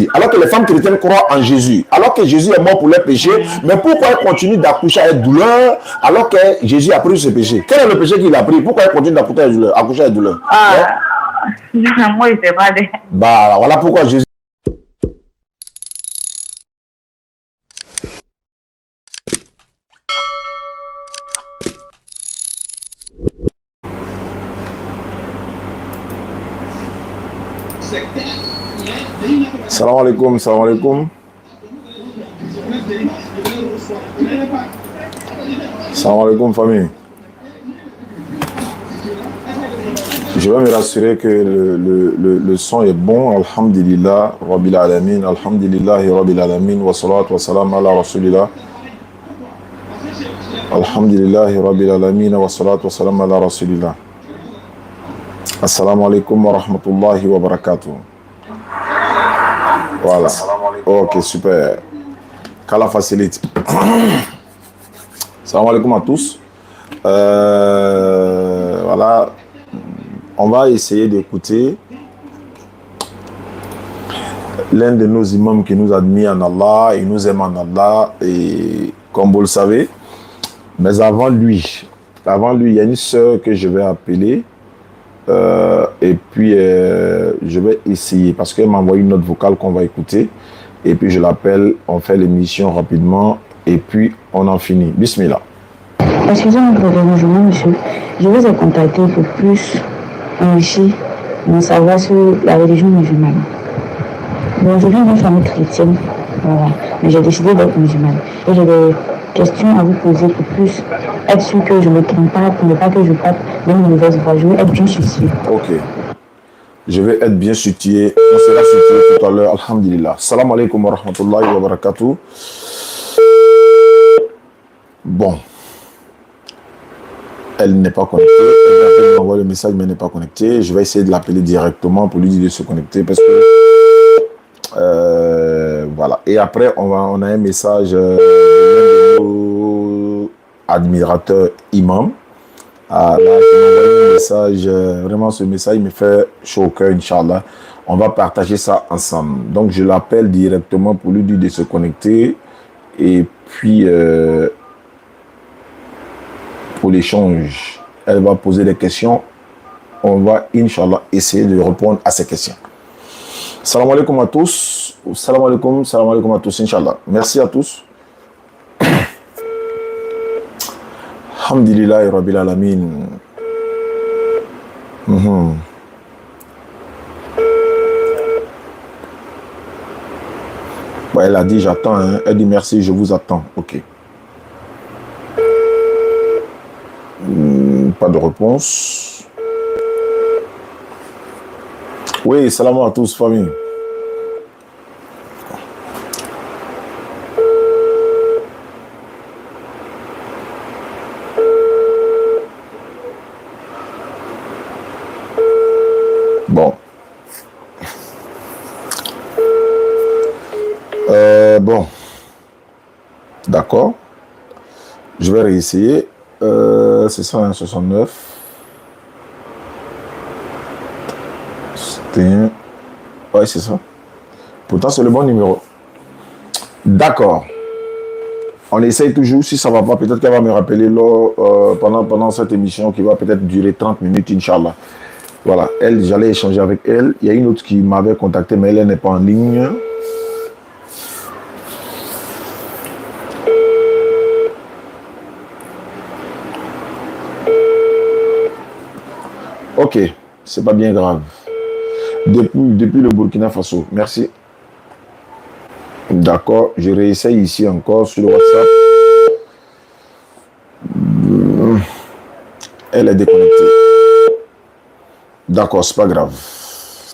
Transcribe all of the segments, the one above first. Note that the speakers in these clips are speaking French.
Jésus, alors que les femmes chrétiennes croient en Jésus, alors que Jésus est mort pour leurs péchés, mais pourquoi elles continuent d'accoucher avec douleur alors que Jésus a pris ses péchés? Quel est le péché qu'il a pris? Pourquoi elles continuent d'accoucher avec douleur? Moi, je ne sais pas. Bah, voilà pourquoi Jésus. Salam alaikum, salam alaikum. Salam alaikum, famille. Je vais me rassurer que le son est bon. Alhamdulillah, Rabbil Alamin. Alhamdulillah, Rabbil Alamin. Wa salatu wa salam ala Rasulillah. Alhamdulillah, Rabbil Alamin. Wa salatu wa salam ala Rasulillah. Assalamu alaikum wa rahmatullahi wa barakatuh. Voilà. Ok, super. Qu'Allah facilite. Salam alaikum à tous. Voilà. On va essayer d'écouter l'un de nos imams qui nous admire en Allah, il nous aime en Allah, et comme vous le savez. Mais avant lui, il y a une sœur que je vais appeler. Et puis je vais essayer parce qu'elle m'a envoyé une note vocale qu'on va écouter et puis je l'appelle, on fait l'émission rapidement et puis on en finit. Bismillah. Excusez-moi pour le dérangement, monsieur. Je vous ai contacté pour plus enrichir mon savoir sur la religion musulmane. Bon, je viens d'une famille chrétienne, voilà, mais j'ai décidé d'être musulmane et j'ai des questions à vous poser pour plus être sûr que je ne me trompe pas, pour ne pas que je parte dans une mauvaise voie. Je veux être bien situé. Ok. Je vais être bien situé. On sera situé tout à l'heure. Alhamdulillah. Salam alaikum wa rahmatullahi wa barakatuh. Bon. Elle n'est pas connectée. Elle m'envoie le message, mais elle n'est pas connectée. Je vais essayer de l'appeler directement pour lui dire de se connecter parce que voilà. Et après, on a un message de nos admirateurs imams. Là, je m'envoie un message. Vraiment, ce message me fait chaud au cœur, Inch'Allah. On va partager ça ensemble. Donc, je l'appelle directement pour lui dire de se connecter. Et puis, pour l'échange, elle va poser des questions. On va, Inch'Allah, essayer de répondre à ces questions. Salam alaikum à tous. Salam alaikum à tous, Inch'Allah. Merci à tous. Alhamdulillah, Rabbil Alamin. Ouais, elle a dit j'attends. Hein. Elle dit merci, je vous attends. Ok. Pas de réponse. Oui, salam à tous, famille. Bon. Bon. D'accord. Je vais réessayer. C'est ça, hein, 69. C'était... Ouais, c'est ça. Pourtant, c'est le bon numéro. D'accord. On essaye toujours. Si ça ne va pas, peut-être qu'elle va me rappeler là, pendant cette émission qui va peut-être durer 30 minutes, Inch'Allah. Voilà. Elle, j'allais échanger avec elle. Il y a une autre qui m'avait contacté, mais elle n'est pas en ligne. Ok. C'est pas bien grave. Depuis le Burkina Faso. Merci. D'accord. Je réessaye ici encore sur le WhatsApp. Elle est déconnectée. D'accord, c'est pas grave.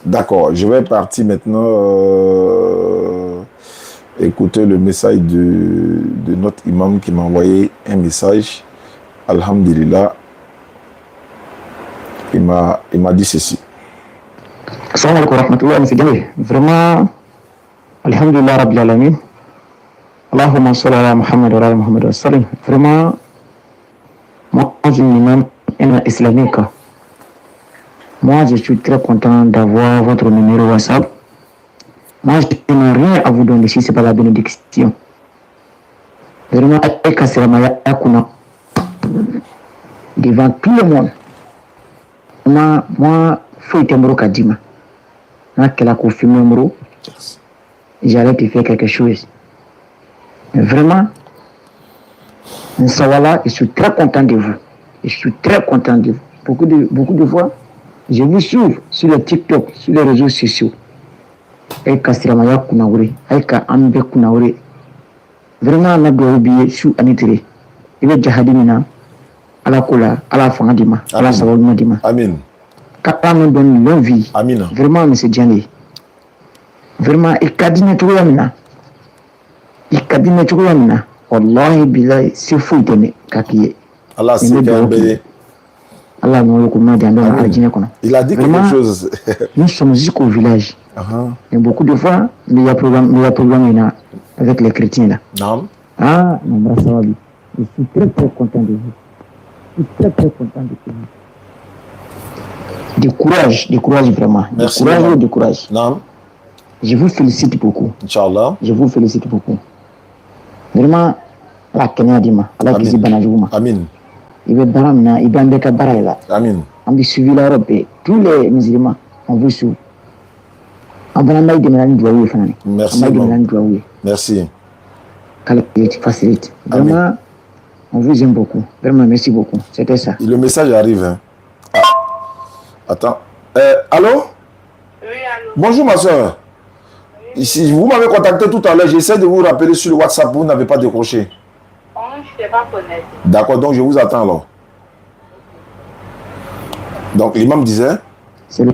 D'accord. Je vais partir maintenant écouter le message de notre imam qui m'a envoyé un message. Alhamdulillah. Il m'a dit ceci. Assalamu alaikum wa rahmatullahi wa barakatuh. Vraiment, alhamdulillah rabbil alamin. Allahumma salli ala Muhammad wa ala Muhammad wa sallim. Vraiment, moi, je suis un imam islamique. Moi, je suis très content d'avoir votre numéro WhatsApp. Moi, je suis un à vous donner si ce n'est pas la bénédiction. Vraiment, devant tout le monde. Moi, faut être un kadima. J'allais te faire quelque chose. Mais vraiment, Nsawala, je suis très content de vous. Je suis très content de vous. Beaucoup de fois, je vous suis sur le TikTok, sur les réseaux sociaux. Aïka Siramaya Kunaure, Aïka Ambe Kunaure. Vraiment, on a doit oublier sous Anitere. Il est Jahadimina, à la Kola, à la Fangadima, à la Savalmadima. Amin. Quand on donne longue vie, Amin. vraiment, M. Djani. Vraiment, il kadine tout yamina. Il kadine tout yamina. Wallahi billahi, c'est fou de kakiye. Allah c'est Kambélé. Allah nous recommande d'en Adjine Kono. Il a dit Vraiment, quelque chose. nous sommes jusqu'au village. Et beaucoup de fois, il y a programme avec les chrétiens là. Non. Ah, mon bras Sawabi. Je suis très très content de vous. Je suis très très content de vous. Du courage vraiment. Merci. Du courage. Non. Je vous félicite beaucoup. Inch'Allah. Je vous félicite beaucoup. Vraiment, la Kenya Dima, la Kizi Banajuma. Amin. Il veut Baramina, il veut Mbeka Baraïla. Amin. On veut suivre l'Europe. Tous les musulmans, on vous suit. On va aller de Mélanie Douaoui. Merci. Merci. Facilite. Vraiment, on vous aime beaucoup. Vraiment, merci beaucoup. C'était ça. Le message arrive. Hein. Ah. Attends. Allô? Oui, allô. Bonjour ma soeur. Ici, vous m'avez contacté tout à l'heure. J'essaie de vous rappeler sur le WhatsApp. Vous n'avez pas décroché. Oh, je ne sais pas connaître. D'accord, donc je vous attends alors. Donc l'imam disait? C'est le...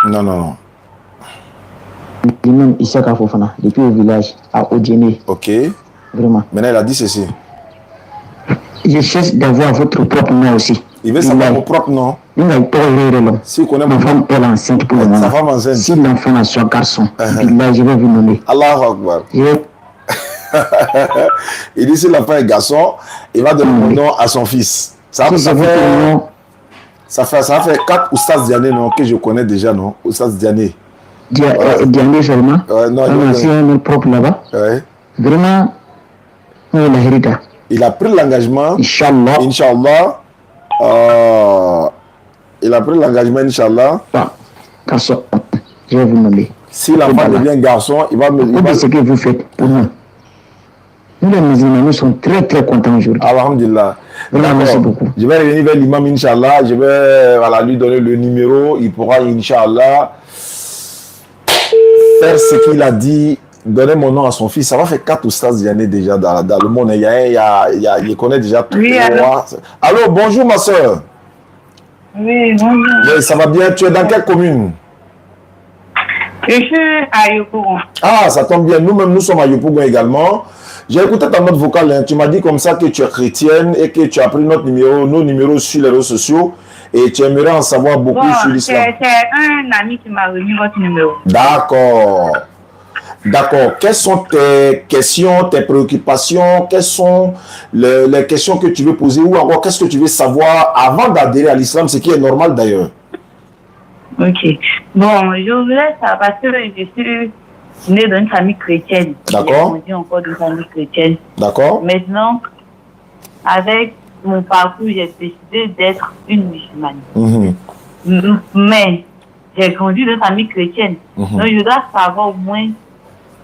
Non. L'imam Issaka Fofana, depuis le village, à Odjene. Ok. Vraiment. Maintenant, il a dit ceci. Je cherche d'avoir votre propre nom aussi. Il veut savoir mon propre nom. Si ma femme est enceinte pour le moment. Sa femme enceinte. Si l'enfant a son garçon, là, je vais vous nommer. Allahu Akbar. Il dit si l'enfant est garçon, il va donner mon nom à son fils. Ça fait 4 Oustaz Diané, non, que je connais déjà, non? Oustaz Diané. Diané seulement? Non, c'est un nom propre là-bas. Ouais. Vraiment, on l'a hérité. Il a pris l'engagement. Inch'Allah. Il a pris l'engagement, Inch'Allah. Garçon, je vais vous nommer. Si l'enfant devient garçon, il va me... ce que vous faites pour nous. Nous, les musulmans, nous sommes très très contents aujourd'hui. Alhamdulillah. Merci beaucoup. Je vais revenir vers l'imam, Inch'Allah. Je vais lui donner le numéro. Il pourra, Inch'Allah, faire ce qu'il a dit. Donner mon nom à son fils. Ça va faire 4 Oustaz Diané déjà dans le monde. Il connaît déjà 3. Oui, allô, bonjour ma soeur. Oui, bonjour. Oui, ça va bien. Tu es dans quelle commune? Je suis à Yopougon. Ah, ça tombe bien. Nous-mêmes, nous sommes à Yopougon également. J'ai écouté ta note vocale. Hein. Tu m'as dit comme ça que tu es chrétienne et que tu as pris nos numéros sur les réseaux sociaux et tu aimerais en savoir beaucoup sur l'islam. C'est un ami qui m'a remis votre numéro. D'accord. D'accord. Quelles sont tes questions, tes préoccupations? Quelles sont les questions que tu veux poser ou encore qu'est-ce que tu veux savoir avant d'adhérer à l'islam, ce qui est normal d'ailleurs? Ok. Bon, je voulais savoir parce que je suis née dans une famille chrétienne. D'accord. J'ai grandi encore dans une famille chrétienne. D'accord. Maintenant, avec mon parcours, j'ai décidé d'être une musulmane. Mais j'ai grandi dans une famille chrétienne. Donc, je dois savoir au moins.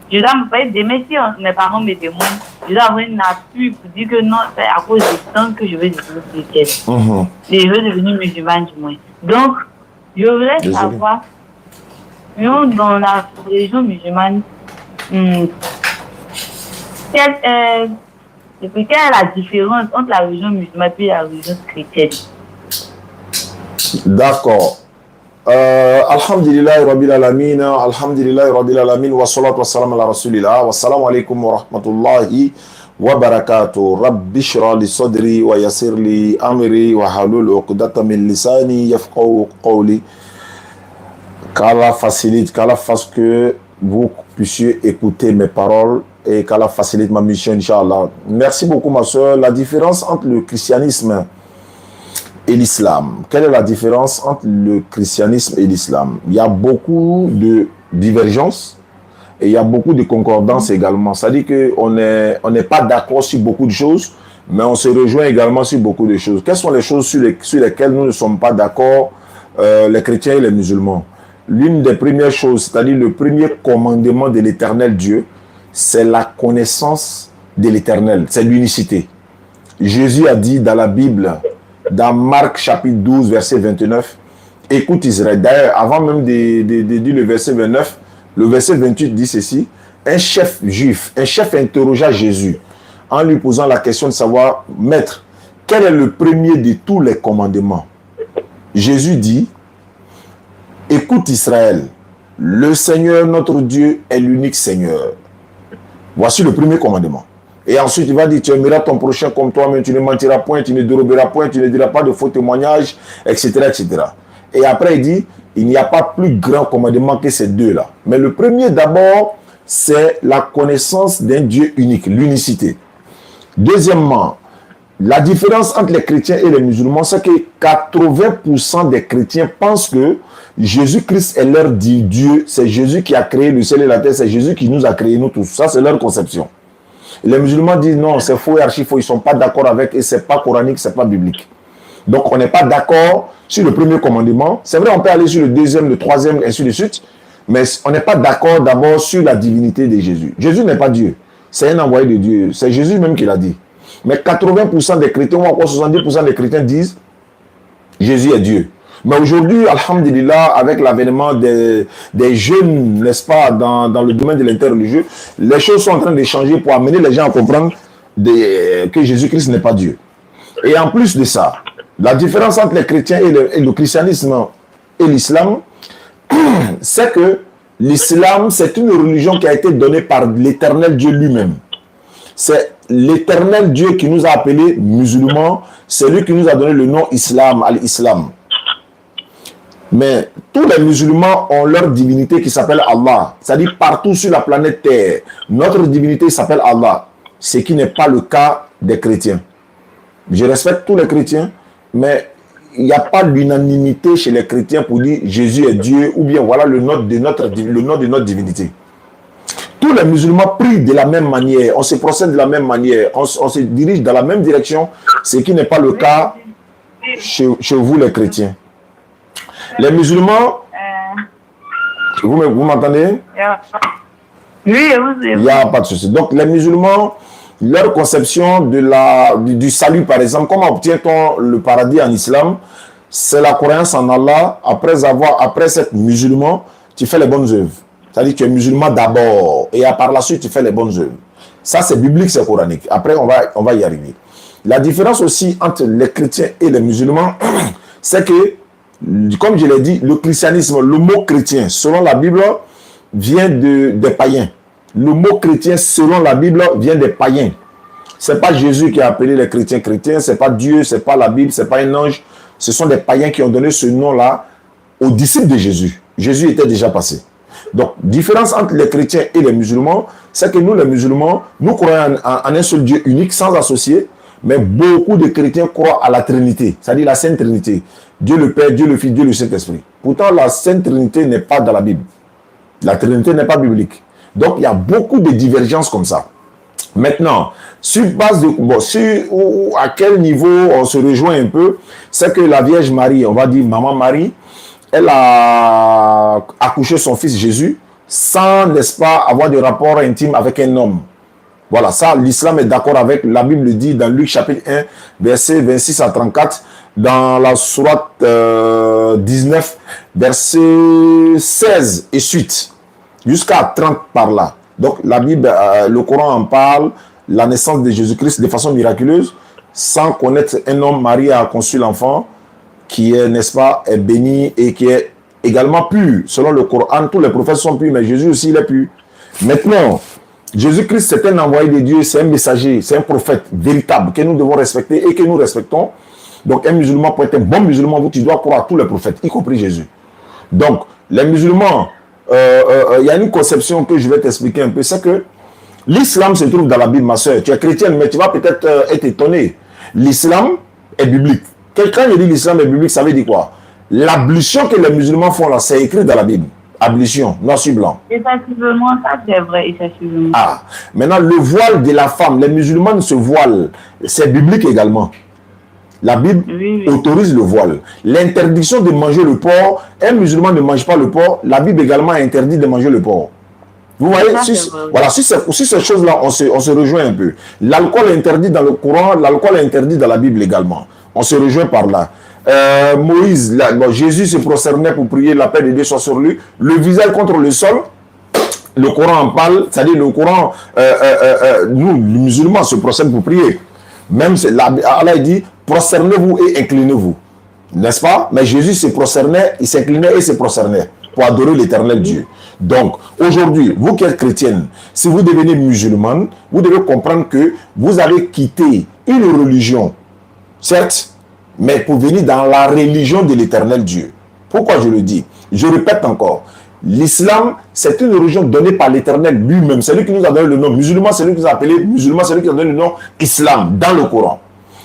Je dois me faire d'aimer si mes parents me demandent. Je dois avoir une appui pour dire que non, c'est à cause du temps que je veux devenir chrétienne. Et je veux devenir musulmane du moins. Donc, je voulais savoir, dans la religion musulmane, quelle est la différence entre la religion musulmane et la religion chrétienne? D'accord. Alhamdulillah Rabbil Alamin, Alhamdulillah Rabbil Alamin, wa salatu wa salam ala Rasulillah, wa salamu alaikum wa rahmatullahi wa barakatuh. Rabbi shrah li sadri wa yassir li amri wa halul uqdata min lisani yafqahu qawli. Qu'Allah facilite, qu'Allah fasse que vous puissiez écouter mes paroles et qu'Allah facilite ma mission, Inch'Allah. Merci beaucoup ma soeur. La différence entre le christianisme et l'islam. Quelle est la différence entre le christianisme et l'islam? Il y a beaucoup de divergences et il y a beaucoup de concordances également. Ça dit qu'on n'est pas d'accord sur beaucoup de choses, mais on se rejoint également sur beaucoup de choses. Quelles sont les choses sur lesquelles nous ne sommes pas d'accord, les chrétiens et les musulmans? L'une des premières choses, c'est-à-dire le premier commandement de l'Éternel Dieu, c'est la connaissance de l'Éternel, c'est l'unicité. Jésus a dit dans la Bible, dans Marc chapitre 12, verset 29, « Écoute Israël ». D'ailleurs, avant même de dire le verset 29, le verset 28 dit ceci, « Un chef juif, un chef interrogea Jésus en lui posant la question de savoir, « Maître, quel est le premier de tous les commandements ?» Jésus dit, « Écoute Israël, le Seigneur notre Dieu est l'unique Seigneur. » Voici le premier commandement. Et ensuite, il va dire, tu aimeras ton prochain comme toi-même, tu ne mentiras point, tu ne déroberas point, tu ne diras pas de faux témoignages, etc., etc. Et après, il dit, il n'y a pas plus grand commandement que ces deux-là. Mais le premier, d'abord, c'est la connaissance d'un Dieu unique, l'unicité. Deuxièmement, la différence entre les chrétiens et les musulmans, c'est que 80% des chrétiens pensent que Jésus-Christ est leur Dieu, c'est Jésus qui a créé le ciel et la terre, c'est Jésus qui nous a créés, nous tous. Ça, c'est leur conception. Les musulmans disent non, c'est faux et archi faux, ils ne sont pas d'accord avec et ce n'est pas coranique, ce n'est pas biblique. Donc, on n'est pas d'accord sur le premier commandement. C'est vrai, on peut aller sur le deuxième, le troisième, ainsi de suite, mais on n'est pas d'accord d'abord sur la divinité de Jésus. Jésus n'est pas Dieu, c'est un envoyé de Dieu, c'est Jésus même qui l'a dit. Mais 80% des chrétiens, ou encore 70% des chrétiens disent Jésus est Dieu. Mais aujourd'hui, alhamdulillah, avec l'avènement des jeunes, n'est-ce pas, dans le domaine de l'interreligieux, les choses sont en train de changer pour amener les gens à comprendre que Jésus-Christ n'est pas Dieu. Et en plus de ça, la différence entre les chrétiens et le christianisme et l'islam, c'est que l'islam, c'est une religion qui a été donnée par l'éternel Dieu lui-même. C'est l'éternel Dieu qui nous a appelés musulmans, c'est lui qui nous a donné le nom islam, al-islam. Mais tous les musulmans ont leur divinité qui s'appelle Allah. C'est-à-dire partout sur la planète Terre, notre divinité s'appelle Allah. Ce qui n'est pas le cas des chrétiens. Je respecte tous les chrétiens, mais il n'y a pas l'unanimité chez les chrétiens pour dire Jésus est Dieu ou bien voilà le nom de notre divinité. Tous les musulmans prient de la même manière, on se procède de la même manière, on se dirige dans la même direction, ce qui n'est pas le cas chez vous les chrétiens. Les musulmans, vous m'entendez? Oui, il n'y a pas de souci. Donc les musulmans, leur conception du salut, par exemple, comment obtient-on le paradis en islam? C'est la croyance en Allah. Après être musulman, tu fais les bonnes œuvres. C'est-à-dire que tu es musulman d'abord et par la suite tu fais les bonnes œuvres. Ça c'est biblique, c'est coranique. Après on va y arriver. La différence aussi entre les chrétiens et les musulmans, c'est que, comme je l'ai dit, le christianisme, le mot chrétien, selon la Bible, vient des païens. Le mot chrétien, selon la Bible, vient des païens. Ce n'est pas Jésus qui a appelé les chrétiens chrétiens, ce n'est pas Dieu, ce n'est pas la Bible, ce n'est pas un ange. Ce sont des païens qui ont donné ce nom-là aux disciples de Jésus. Jésus était déjà passé. Donc, différence entre les chrétiens et les musulmans, c'est que nous, les musulmans, nous croyons en un seul Dieu unique, sans associer, mais beaucoup de chrétiens croient à la Trinité, c'est-à-dire la Sainte Trinité. Dieu le Père, Dieu le Fils, Dieu le Saint-Esprit. Pourtant, la Sainte Trinité n'est pas dans la Bible. La Trinité n'est pas biblique. Donc, il y a beaucoup de divergences comme ça. Maintenant, sur base de... à quel niveau on se rejoint un peu, c'est que la Vierge Marie, on va dire Maman Marie, elle a accouché son fils Jésus sans, n'est-ce pas, avoir de rapport intime avec un homme. Voilà, ça, l'islam est d'accord avec. La Bible dit dans Luc chapitre 1, verset 26 à 34, dans la sourate 19, verset 16 et suite, jusqu'à 30 par là. Donc, la Bible, le Coran en parle, la naissance de Jésus-Christ de façon miraculeuse, sans connaître un homme. Marie a conçu l'enfant, qui est, n'est-ce pas, est béni et qui est également pur. Selon le Coran, tous les prophètes sont purs, mais Jésus aussi, il est pur. Maintenant, Jésus-Christ, c'est un envoyé de Dieu, c'est un messager, c'est un prophète véritable que nous devons respecter et que nous respectons. Donc, un musulman, pour être un bon musulman, tu dois croire à tous les prophètes, y compris Jésus. Donc, les musulmans, il y a une conception que je vais t'expliquer un peu, c'est que l'islam se trouve dans la Bible, ma soeur. Tu es chrétienne, mais tu vas peut-être être étonné. L'islam est biblique. Quand je dis l'islam est biblique, ça veut dire quoi? L'ablution que les musulmans font là, c'est écrit dans la Bible. Ablution, noir sur blanc. Effectivement, ça c'est vrai, effectivement. Ah, maintenant le voile de la femme, les musulmans se voilent, c'est biblique également. La Bible autorise le voile. L'interdiction de manger le porc, un musulman ne mange pas le porc, la Bible également interdit de manger le porc. Vous voyez, voilà, si ces choses-là, on se rejoint un peu. L'alcool est interdit dans le Coran, l'alcool est interdit dans la Bible également. On se rejoint par là. Moïse, Jésus se prosternait pour prier, la paix de Dieu soit sur lui, le visage contre le sol. Le Coran en parle, c'est-à-dire le Coran, nous, les musulmans, se prosternent pour prier. Même Allah dit, prosternez-vous et inclinez-vous. N'est-ce pas? Mais Jésus se prosternait, il s'inclinait et se prosternait pour adorer l'éternel Dieu. Donc, aujourd'hui, vous qui êtes chrétienne, si vous devenez musulmane, vous devez comprendre que vous avez quitté une religion, certes, mais pour venir dans la religion de l'éternel Dieu. Pourquoi je le dis? Je répète encore. L'islam, c'est une religion donnée par l'éternel lui-même. C'est lui qui nous a donné le nom musulman, c'est lui qui nous a appelé musulman, c'est lui qui a donné le nom islam dans le Coran.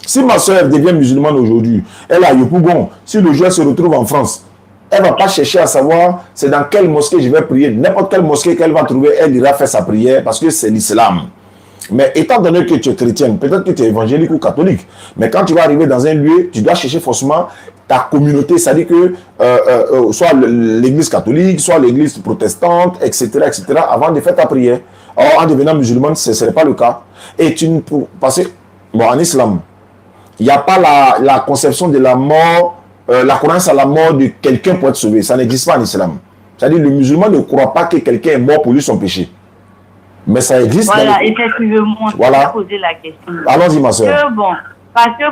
Si ma soeur devient musulmane aujourd'hui, elle a Yopougon, si le jour se retrouve en France, elle ne va pas chercher à savoir c'est dans quelle mosquée je vais prier. N'importe quelle mosquée qu'elle va trouver, elle ira faire sa prière parce que c'est l'islam. Mais étant donné que tu es chrétienne, peut-être que tu es évangélique ou catholique, mais quand tu vas arriver dans un lieu, tu dois chercher forcément ta communauté, c'est-à-dire que soit l'église catholique, soit l'église protestante, etc., avant de faire ta prière. Or, en devenant musulman, ce ne serait pas le cas. Et tu ne peux passer... Bon, en islam, il n'y a pas la conception de la mort, la croyance à la mort de quelqu'un pour être sauvé. Ça n'existe pas en islam. C'est-à-dire que le musulman ne croit pas que quelqu'un est mort pour lui son péché. Mais ça existe. Voilà, effectivement, voilà. Je vais poser la question. Allons-y, ma soeur. Bon, parce que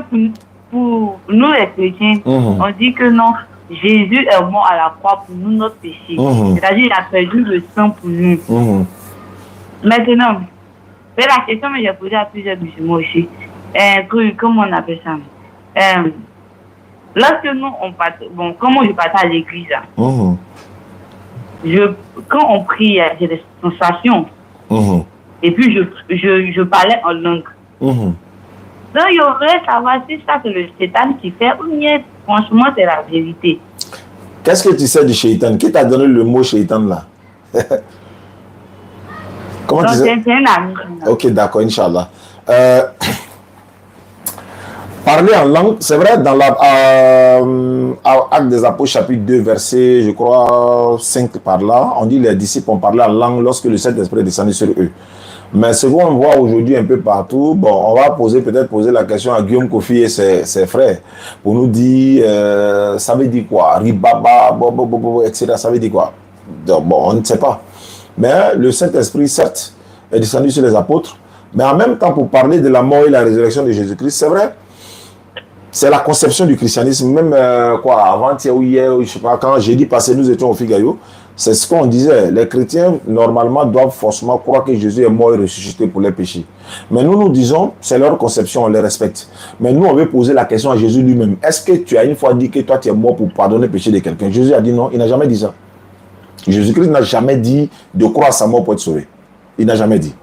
pour nous les chrétiens, on dit que non, Jésus est mort à la croix pour nous, notre péché. C'est-à-dire qu'il a perdu le sang pour nous. Maintenant, c'est la question que j'ai posée à plusieurs musulmans aussi. Comment on appelle ça? Lorsque nous, bon, comment je partais à l'église, quand on prie, j'ai des sensations. Et puis je parlais en langue. Donc il y aurait savoir si ça c'est le Satan qui fait ou bien franchement c'est la vérité. Qu'est-ce que tu sais du Shaitan? Qui t'a donné le mot Shaitan là? Comment tu sais? C'est un ami. Ok, d'accord, Inch'Allah. Parler en langue, c'est vrai, dans Actes des Apôtres, chapitre 2, verset, je crois, 5 par là, on dit les disciples ont parlé en langue lorsque le Saint-Esprit est descendu sur eux. Mais ce qu'on voit aujourd'hui un peu partout, bon, on va peut-être poser la question à Guillaume Kofi et ses frères pour nous dire, ça veut dire quoi? Ribaba, etc. Ça veut dire quoi? Donc, bon, on ne sait pas. Mais le Saint-Esprit, certes, est descendu sur les apôtres, mais en même temps, pour parler de la mort et la résurrection de Jésus-Christ, c'est vrai, c'est la conception du christianisme, même avant-hier ou hier, je ne sais pas, quand jeudi passé, nous étions au Figaro, c'est ce qu'on disait. Les chrétiens, normalement, doivent forcément croire que Jésus est mort et ressuscité pour les péchés. Mais nous disons, c'est leur conception, on les respecte. Mais nous, on veut poser la question à Jésus lui-même. Est-ce que tu as une fois dit que toi, tu es mort pour pardonner le péché de quelqu'un? Jésus a dit non, il n'a jamais dit ça. Jésus-Christ n'a jamais dit de croire à sa mort pour être sauvé. Il n'a jamais dit.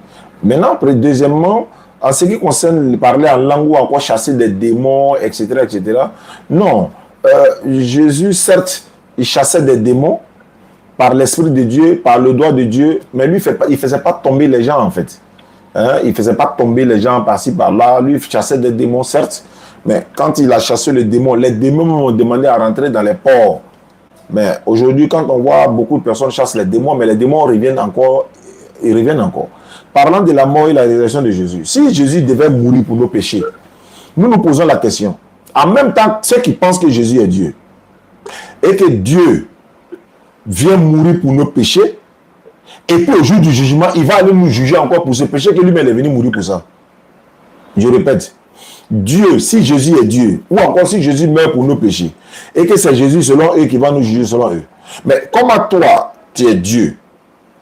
Maintenant, deuxièmement, en ce qui concerne parler en langue ou encore chasser des démons, etc., non. Jésus, certes, il chassait des démons par l'Esprit de Dieu, par le doigt de Dieu, mais lui, il ne faisait pas tomber les gens, en fait. Il ne faisait pas tomber les gens par-ci, par-là. Lui, il chassait des démons, certes, mais quand il a chassé les démons m'ont demandé à rentrer dans les ports. Mais aujourd'hui, quand on voit beaucoup de personnes chasser les démons, mais les démons reviennent encore. Ils reviennent encore. Parlant de la mort et la résurrection de Jésus, si Jésus devait mourir pour nos péchés, nous nous posons la question. En même temps, ceux qui pensent que Jésus est Dieu et que Dieu vient mourir pour nos péchés, et puis au jour du jugement, il va aller nous juger encore pour ce péché que lui-même est venu mourir pour ça. Je répète, Dieu, si Jésus est Dieu, ou encore si Jésus meurt pour nos péchés, et que c'est Jésus selon eux qui va nous juger selon eux. Mais comment toi, tu es Dieu,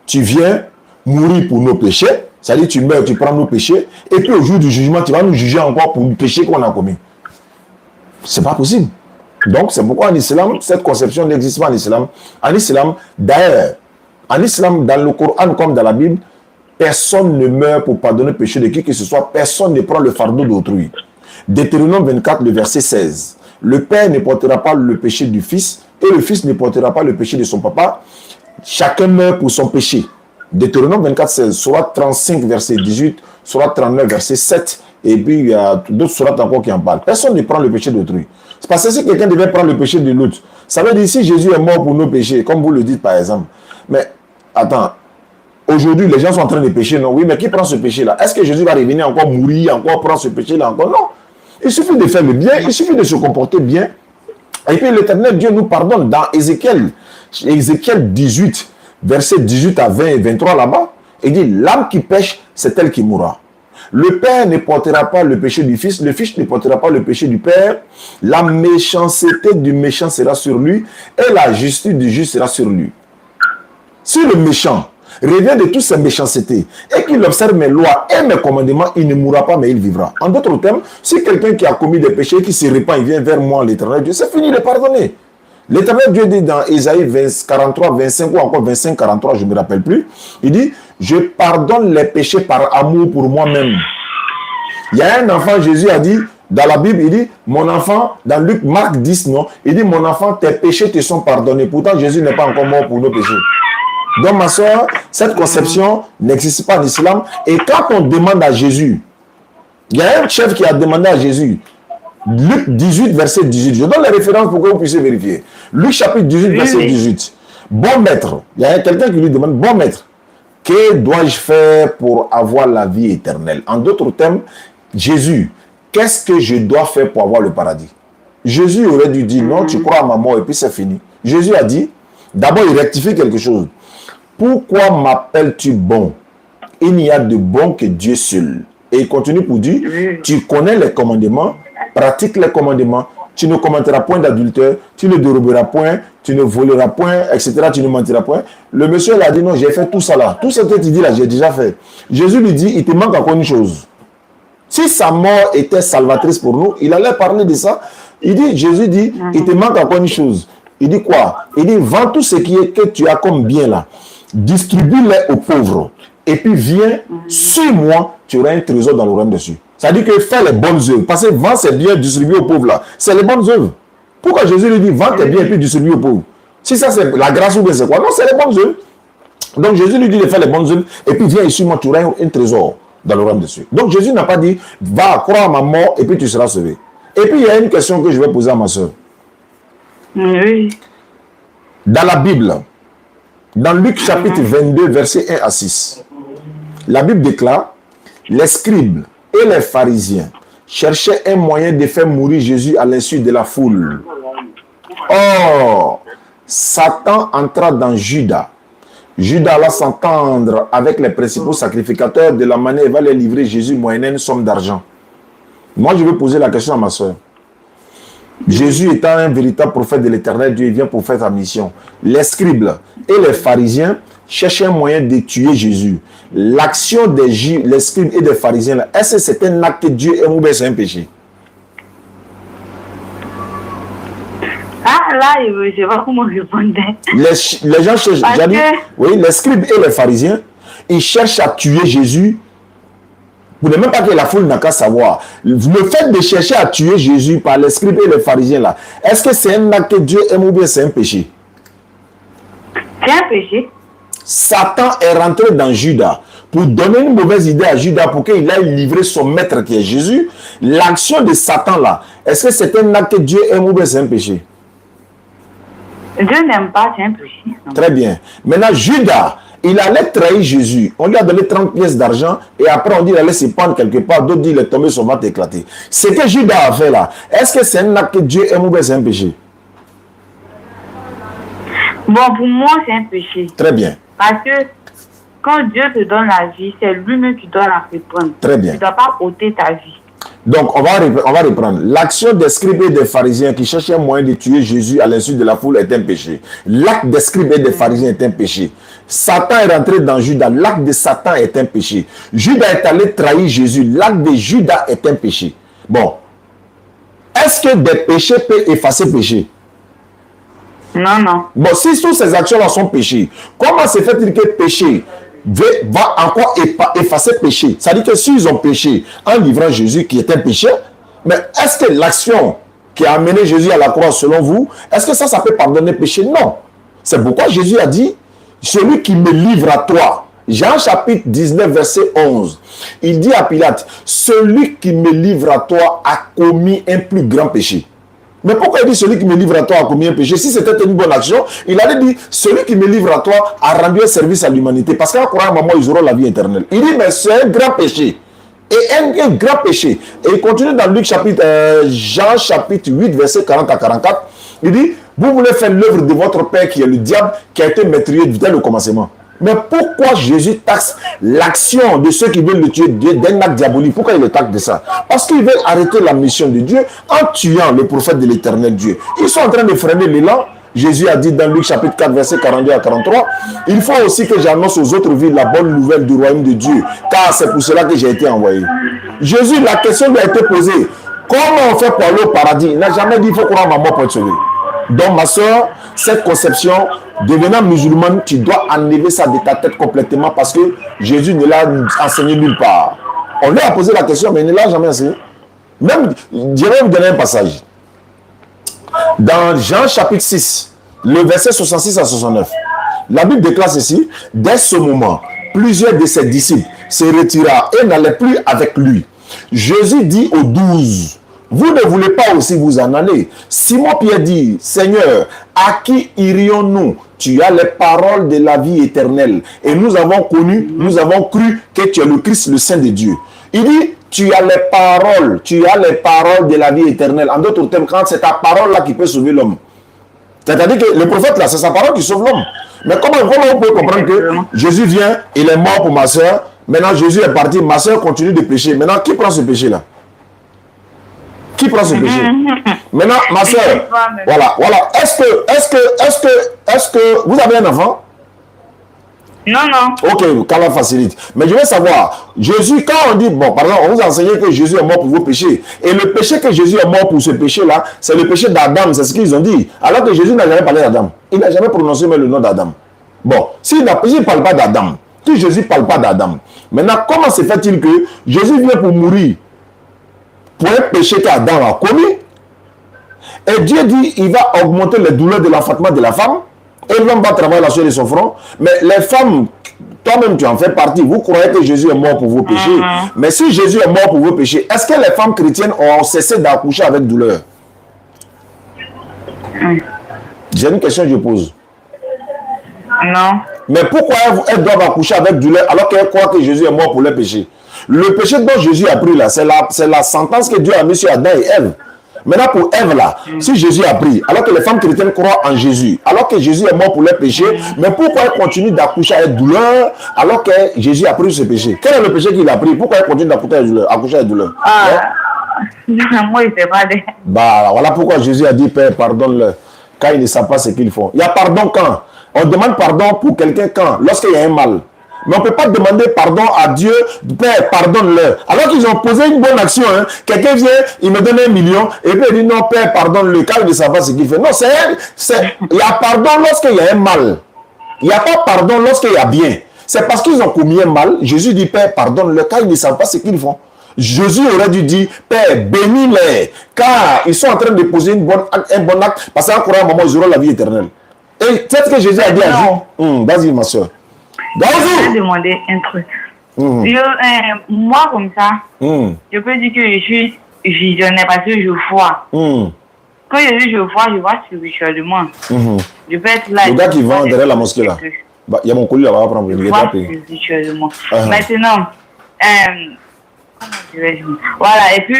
tu viens mourir pour nos péchés, c'est-à-dire tu meurs, tu prends nos péchés, et puis au jour du jugement, tu vas nous juger encore pour le péché qu'on a commis. C'est pas possible. Donc c'est pourquoi en islam, cette conception n'existe pas en islam. En islam, d'ailleurs, en islam, dans le Coran comme dans la Bible, personne ne meurt pour pardonner le péché de qui que ce soit, personne ne prend le fardeau d'autrui. Deutéronome 24, le verset 16. Le père ne portera pas le péché du fils, et le fils ne portera pas le péché de son papa. chacun meurt pour son péché. Deutéronome 24, 16, Sourate 35, verset 18, Sourate 39, verset 7, et puis il y a d'autres sourates encore qui en parlent. Personne ne prend le péché d'autrui. C'est parce que si quelqu'un devait prendre le péché de l'autre, ça veut dire si Jésus est mort pour nos péchés, comme vous le dites par exemple. Mais attends, aujourd'hui les gens sont en train de pécher, non? Oui, mais qui prend ce péché-là? Est-ce que Jésus va revenir encore mourir, encore prendre ce péché-là encore? Non. Il suffit de faire le bien, il suffit de se comporter bien. Et puis l'Éternel Dieu nous pardonne. Dans Ézéchiel 18, verset 18 à 20 et 23 là-bas, il dit, l'âme qui pêche, c'est elle qui mourra. Le Père ne portera pas le péché du Fils, le Fils ne portera pas le péché du Père, la méchanceté du méchant sera sur lui, et la justice du juste sera sur lui. Si le méchant revient de toutes ses méchancetés, et qu'il observe mes lois et mes commandements, il ne mourra pas, mais il vivra. En d'autres termes, si quelqu'un qui a commis des péchés, qui se répand, il vient vers moi, l'Éternel Dieu, c'est fini de pardonner. L'Éternel Dieu dit dans Ésaïe 43, 25 ou encore 25, 43, je ne me rappelle plus, il dit, je pardonne les péchés par amour pour moi-même. Il y a un enfant, Jésus a dit, dans la Bible, il dit, mon enfant, dans Luc, Marc 10, non, il dit, mon enfant, tes péchés te sont pardonnés. Pourtant, Jésus n'est pas encore mort pour nos péchés. Donc, ma soeur, cette conception n'existe pas en islam. Et quand on demande à Jésus, il y a un chef qui a demandé à Jésus, Luc 18, verset 18. Je donne les références pour que vous puissiez vérifier. Luc chapitre 18, verset 18. Bon maître, il y a quelqu'un qui lui demande, bon maître, que dois-je faire pour avoir la vie éternelle? En d'autres termes, Jésus, qu'est-ce que je dois faire pour avoir le paradis? Jésus aurait dû dire, non, tu crois à ma mort et puis c'est fini. Jésus a dit, d'abord il rectifie quelque chose. Pourquoi m'appelles-tu bon? Il n'y a de bon que Dieu seul. Et il continue pour dire, tu connais les commandements, pratique les commandements, tu ne commetteras point d'adultère, tu ne déroberas point, tu ne voleras point, etc. Tu ne mentiras point. Le monsieur a dit, non, j'ai fait tout ça là. Tout ce que tu dis là, j'ai déjà fait. Jésus lui dit, il te manque encore une chose. Si sa mort était salvatrice pour nous, il allait parler de ça. Il dit, Jésus dit, il te manque encore une chose. Il dit quoi? Il dit, vends tout ce qui est que tu as comme bien là. Distribue-les aux pauvres. Et puis viens, suis-moi, tu auras un trésor dans le royaume des cieux. Ça dit que fais les bonnes œuvres. Parce que vends ces biens distribués aux pauvres là. C'est les bonnes œuvres. Pourquoi Jésus lui dit, vends tes biens et puis distribue aux pauvres? Si ça c'est la grâce ou bien c'est quoi? Non, c'est les bonnes œuvres. Donc Jésus lui dit de faire les bonnes œuvres. Et puis viens et suis-moi, tu auras un trésor dans le royaume des cieux. Donc Jésus n'a pas dit, va croire à ma mort et puis tu seras sauvé. Et puis il y a une question que je vais poser à ma soeur. Oui. Dans la Bible, dans Luc chapitre 22, verset 1 à 6, la Bible déclare, les scribes et les pharisiens cherchaient un moyen de faire mourir Jésus à l'insu de la foule. Or, Satan entra dans Judas. Judas alla s'entendre avec les principaux sacrificateurs de la manière il va les livrer Jésus moyennant une somme d'argent. Moi, je vais poser la question à ma soeur. Jésus étant un véritable prophète de l'Éternel Dieu, il vient pour faire sa mission. Les scribes et les pharisiens cherchaient un moyen de tuer Jésus. L'action des les scribes et des pharisiens, est-ce que c'est un acte que Dieu aime ou bien c'est un péché? Ah là, je ne sais pas comment répondre. Les gens cherchent, oui, les scribes et les pharisiens, ils cherchent à tuer Jésus. Vous n'avez même pas que la foule n'a qu'à savoir. Le fait de chercher à tuer Jésus par les scribes et les pharisiens là, est-ce que c'est un acte que Dieu aime ou bien c'est un péché? C'est un péché. Satan est rentré dans Judas pour donner une mauvaise idée à Judas pour qu'il aille livrer son maître qui est Jésus. L'action de Satan là, est-ce que c'est un acte que Dieu aime ou bien c'est un péché? Dieu n'aime pas, c'est un péché. Très bien. Maintenant, Judas, il allait trahir Jésus. On lui a donné 30 pièces d'argent et après on dit qu'il allait se pendre quelque part. D'autres disent qu'il est tombé, son ventre éclaté. Ce que Judas a fait là, est-ce que c'est un acte que Dieu aime ou bien c'est un péché? Bon, pour moi, c'est un péché. Très bien. Parce que quand Dieu te donne la vie, c'est lui-même qui doit la reprendre. Très bien. Tu ne dois pas ôter ta vie. Donc, on va reprendre. L'action des scribes et des pharisiens qui cherchaient un moyen de tuer Jésus à l'insu de la foule est un péché. L'acte des scribes et des pharisiens est un péché. Satan est rentré dans Judas. L'acte de Satan est un péché. Judas est allé trahir Jésus. L'acte de Judas est un péché. Bon. Est-ce que des péchés peuvent effacer péché? Non, non. Bon, si toutes ces actions-là sont péchés, comment se fait-il que péché va encore effacer péché? C'est-à-dire que s'ils ont péché en livrant Jésus qui est un péché, mais est-ce que l'action qui a amené Jésus à la croix selon vous, est-ce que ça peut pardonner péché? Non. C'est pourquoi Jésus a dit, celui qui me livre à toi. Jean chapitre 19, verset 11. Il dit à Pilate, celui qui me livre à toi a commis un plus grand péché. Mais pourquoi il dit celui qui me livre à toi a commis un péché? Si c'était une bonne action, il allait dire celui qui me livre à toi a rendu un service à l'humanité. Parce qu'en croyant à un moment, ils auront la vie éternelle. Il dit, mais c'est un grand péché. Et un grand péché. Et il continue dans Jean chapitre 8, verset 40 à 44. Il dit, vous voulez faire l'œuvre de votre père qui est le diable, qui a été meurtrier dès le commencement. Mais pourquoi Jésus taxe l'action de ceux qui veulent le tuer d'un acte diabolique? Pourquoi il le taxe de ça? Parce qu'ils veulent arrêter la mission de Dieu en tuant le prophète de l'éternel Dieu. Ils sont en train de freiner l'élan. Jésus a dit dans Luc chapitre 4, verset 42 à 43, il faut aussi que j'annonce aux autres villes la bonne nouvelle du royaume de Dieu, car c'est pour cela que j'ai été envoyé. Jésus, la question lui a été posée, comment on fait pour aller au paradis? Il n'a jamais dit il faut croire à ma mort pour être sauvé. Donc ma soeur, cette conception, devenant musulmane, tu dois enlever ça de ta tête complètement parce que Jésus ne l'a enseigné nulle part. On lui a posé la question, mais il ne l'a jamais enseigné. Même, je vais vous donner un passage. Dans Jean chapitre 6, le verset 66 à 69, la Bible déclare ceci, dès ce moment, plusieurs de ses disciples se retirèrent et n'allaient plus avec lui. Jésus dit aux 12, vous ne voulez pas aussi vous en aller? Simon-Pierre dit, Seigneur, à qui irions-nous? Tu as les paroles de la vie éternelle. Et nous avons cru que tu es le Christ, le Saint de Dieu. Il dit, tu as les paroles de la vie éternelle. En d'autres termes, quand c'est ta parole là qui peut sauver l'homme. C'est-à-dire que le prophète là, c'est sa parole qui sauve l'homme. Mais comment on peut comprendre que Jésus vient, il est mort pour ma soeur, maintenant Jésus est parti, ma soeur continue de pécher. Maintenant, qui prend ce péché là? Qui prend ce péché? Maintenant, ma soeur, voilà. Est-ce que vous avez un enfant? Non. Ok, qu'Allah facilite. Mais je veux savoir, Jésus, quand on dit, bon, par exemple, on vous a enseigné que Jésus est mort pour vos péchés. Et le péché que Jésus est mort pour ce péché-là, c'est le péché d'Adam, c'est ce qu'ils ont dit. Alors que Jésus n'a jamais parlé d'Adam. Il n'a jamais prononcé même le nom d'Adam. Bon, s'il ne parle pas d'Adam, si Jésus ne parle pas d'Adam, maintenant, comment se fait-il que Jésus vient pour mourir pour un péché qu'Adam a commis? Et Dieu dit, il va augmenter les douleurs de l'enfantement de la femme. Et l'homme va travailler la sueur de son front. Mais les femmes, toi-même tu en fais partie. Vous croyez que Jésus est mort pour vos péchés. Mais si Jésus est mort pour vos péchés, est-ce que les femmes chrétiennes ont cessé d'accoucher avec douleur? J'ai une question que je pose. Non. Mais pourquoi elles doivent accoucher avec douleur alors qu'elles croient que Jésus est mort pour leurs péchés? Le péché dont Jésus a pris là, c'est la sentence que Dieu a mise sur Adam et Ève. Maintenant, pour Ève là, si Jésus a pris, alors que les femmes chrétiennes croient en Jésus, alors que Jésus est mort pour leurs péchés, mais pourquoi elles continuent d'accoucher avec douleur alors que Jésus a pris ce péché? Quel est le péché qu'il a pris? Pourquoi elles continuent d'accoucher avec douleur? Moi, je ne sais pas. Bah, voilà pourquoi Jésus a dit, Père, pardonne-le, car ils ne savent pas ce qu'ils font. Il y a pardon quand? On demande pardon pour quelqu'un quand? Lorsqu'il y a un mal. Mais on ne peut pas demander pardon à Dieu, Père, pardonne-le. Alors qu'ils ont posé une bonne action. Hein. Quelqu'un vient, il me donne 1 million, et puis il dit non, Père, pardonne-le, car il ne sait pas ce qu'il fait. Non, il y a pardon lorsqu'il y a un mal. Il n'y a pas pardon lorsqu'il y a bien. C'est parce qu'ils ont commis un mal. Jésus dit, Père, pardonne-le, car ils ne savent pas ce qu'ils font. Jésus aurait dû dire, Père, bénis-les, car ils sont en train de poser un bon acte, parce qu'en croyant à un moment, ils auront la vie éternelle. Et c'est ce que Jésus a dit à Jésus. Vas-y, ma soeur. Je vais demander un truc. Moi, comme ça, je peux dire que je suis visionnaire parce que je vois. Quand je dis je vois spirituellement. Je peux être là. Le gars qui vend derrière la mosquée là. Il y a mon colis là-bas à prendre. Je vois spirituellement. Maintenant, comment dirais-je? Voilà, et puis,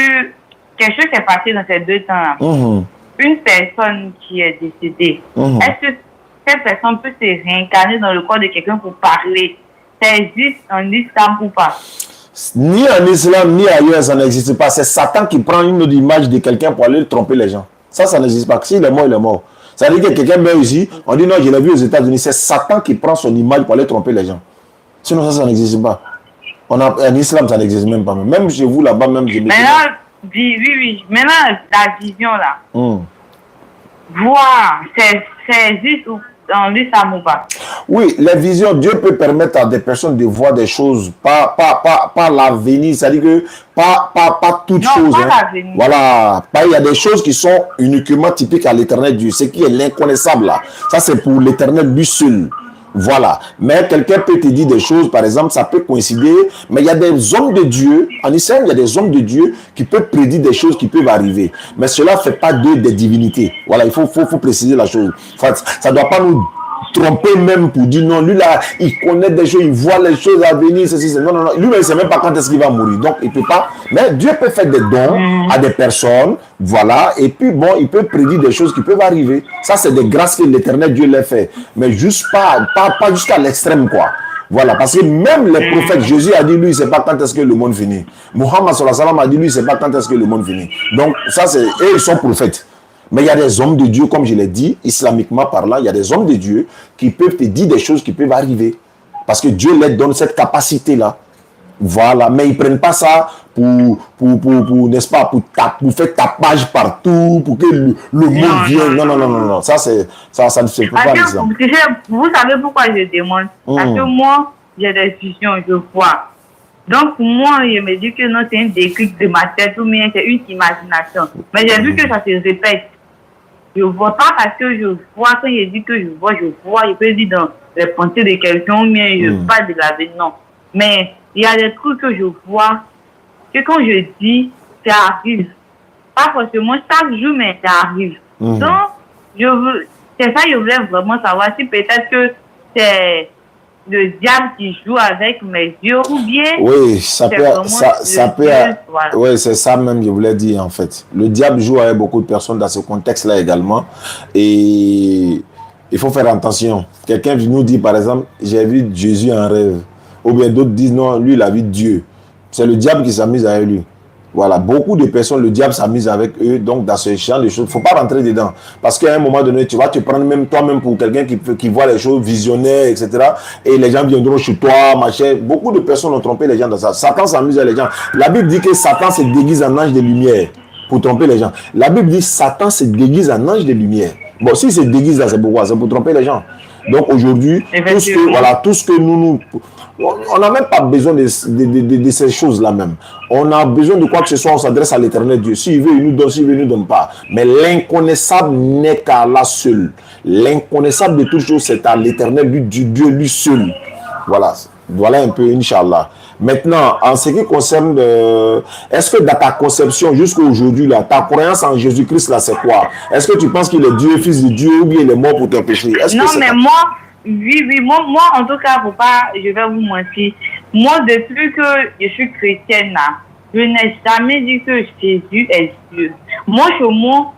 quelque chose s'est passé dans ces 2 temps-là. Une personne qui est décédée, est-ce que cette personne peut se réincarner dans le corps de quelqu'un pour parler? Ça existe en islam ou pas? Ni en islam, ni ailleurs, ça n'existe pas. C'est Satan qui prend une image de quelqu'un pour aller tromper les gens. Ça n'existe pas. S'il est mort, il est mort. Ça veut dire que quelqu'un meurt ici, on dit non, je l'ai vu aux États-Unis. C'est Satan qui prend son image pour aller tromper les gens. Sinon, ça n'existe pas. En islam, ça n'existe même pas. Même chez vous, là-bas, même... Maintenant, oui. Maintenant, la vision, là. Voir, c'est existe dans l'islam ou pas? Oui, les visions, Dieu peut permettre à des personnes de voir des choses, pas l'avenir, c'est-à-dire que pas toutes choses. Non, pas l'avenir. Voilà, il y a des choses qui sont uniquement typiques à l'éternel Dieu, ce qui est l'inconnaissable là. Ça, c'est pour l'éternel lui seul. Voilà. Mais quelqu'un peut te dire des choses, par exemple, ça peut coïncider, mais il y a des hommes de Dieu, en Israël, il y a des hommes de Dieu qui peuvent prédire des choses qui peuvent arriver. Mais cela ne fait pas d'eux des divinités. Voilà, il faut préciser la chose. Enfin, ça ne doit pas nous tromper même pour dire non, lui là, il connaît des choses, il voit les choses à venir, ceci. Non, lui, il ne sait même pas quand est-ce qu'il va mourir. Donc, il ne peut pas. Mais Dieu peut faire des dons à des personnes, voilà, et puis bon, il peut prédire des choses qui peuvent arriver. Ça, c'est des grâces que l'Éternel Dieu les fait. Mais juste pas jusqu'à l'extrême, quoi. Voilà, parce que même les prophètes, Jésus a dit, lui, il ne sait pas quand est-ce que le monde finit. Muhammad sallallahu alayhi wa sallam a dit, lui, il ne sait pas quand est-ce que le monde finit. Donc, ça, c'est, eux, ils sont prophètes. Mais il y a des hommes de Dieu, comme je l'ai dit, islamiquement parlant, il y a des hommes de Dieu qui peuvent te dire des choses qui peuvent arriver. Parce que Dieu leur donne cette capacité-là. Voilà, mais ils ne prennent pas ça pour n'est-ce pas, pour faire tapage partout, pour que le monde vienne. Non. Ça ne se peut pas l'islam. Vous savez pourquoi je demande? Parce que moi, j'ai des visions, je vois. Donc, pour moi, je me dis que non, c'est un déclic de ma tête ou bien c'est une imagination. Mais j'ai vu que ça se répète. Je ne vois pas parce que je vois, quand je dis que je vois, je peux dire dans les pensées de quelqu'un ou bien je parle de l'avenir. Non. Mais il y a des trucs que je vois, que quand je dis, ça arrive. Pas forcément chaque jour, mais ça arrive. Donc, c'est ça que je voulais vraiment savoir, si peut-être que c'est le diable qui joue avec mes yeux ou bien... Oui, ça peut... Voilà. Oui, c'est ça même que je voulais dire en fait. Le diable joue avec beaucoup de personnes dans ce contexte-là également. Et il faut faire attention. Quelqu'un nous dit par exemple, j'ai vu Jésus en rêve. Ou bien d'autres disent non, lui il a vu Dieu. C'est le diable qui s'amuse avec lui. Voilà, beaucoup de personnes, le diable s'amuse avec eux, donc dans ce genre de choses, il ne faut pas rentrer dedans. Parce qu'à un moment donné, tu vas te prendre même toi-même pour quelqu'un qui voit les choses visionnaires, etc. Et les gens viendront chez toi, machin. Beaucoup de personnes ont trompé les gens dans ça. Satan s'amuse avec les gens. La Bible dit que Satan se déguise en ange de lumière pour tromper les gens. La Bible dit que Satan se déguise en ange de lumière. Bon, s'il se déguise là, c'est pourquoi? C'est pour tromper les gens. Donc aujourd'hui, tout ce que nous on n'a même pas besoin de ces choses-là même. On a besoin de quoi que ce soit, on s'adresse à l'Éternel Dieu. S'il veut, il nous donne, s'il veut, il ne nous donne pas. Mais l'inconnaissable n'est qu'Allah seul. L'inconnaissable de toutes choses, c'est à l'Éternel Dieu lui seul. Voilà un peu, Inch'Allah. Maintenant, en ce qui concerne, est-ce que dans ta conception jusqu'à aujourd'hui, là, ta croyance en Jésus-Christ, là, c'est quoi? Est-ce que tu penses qu'il est Dieu, fils de Dieu, ou bien il est mort pour tes péchés? Non, mais moi, moi, en tout cas, je vais vous mentir. Moi, depuis que je suis chrétienne, là, je n'ai jamais dit que Jésus est Dieu. Moi, chez moi,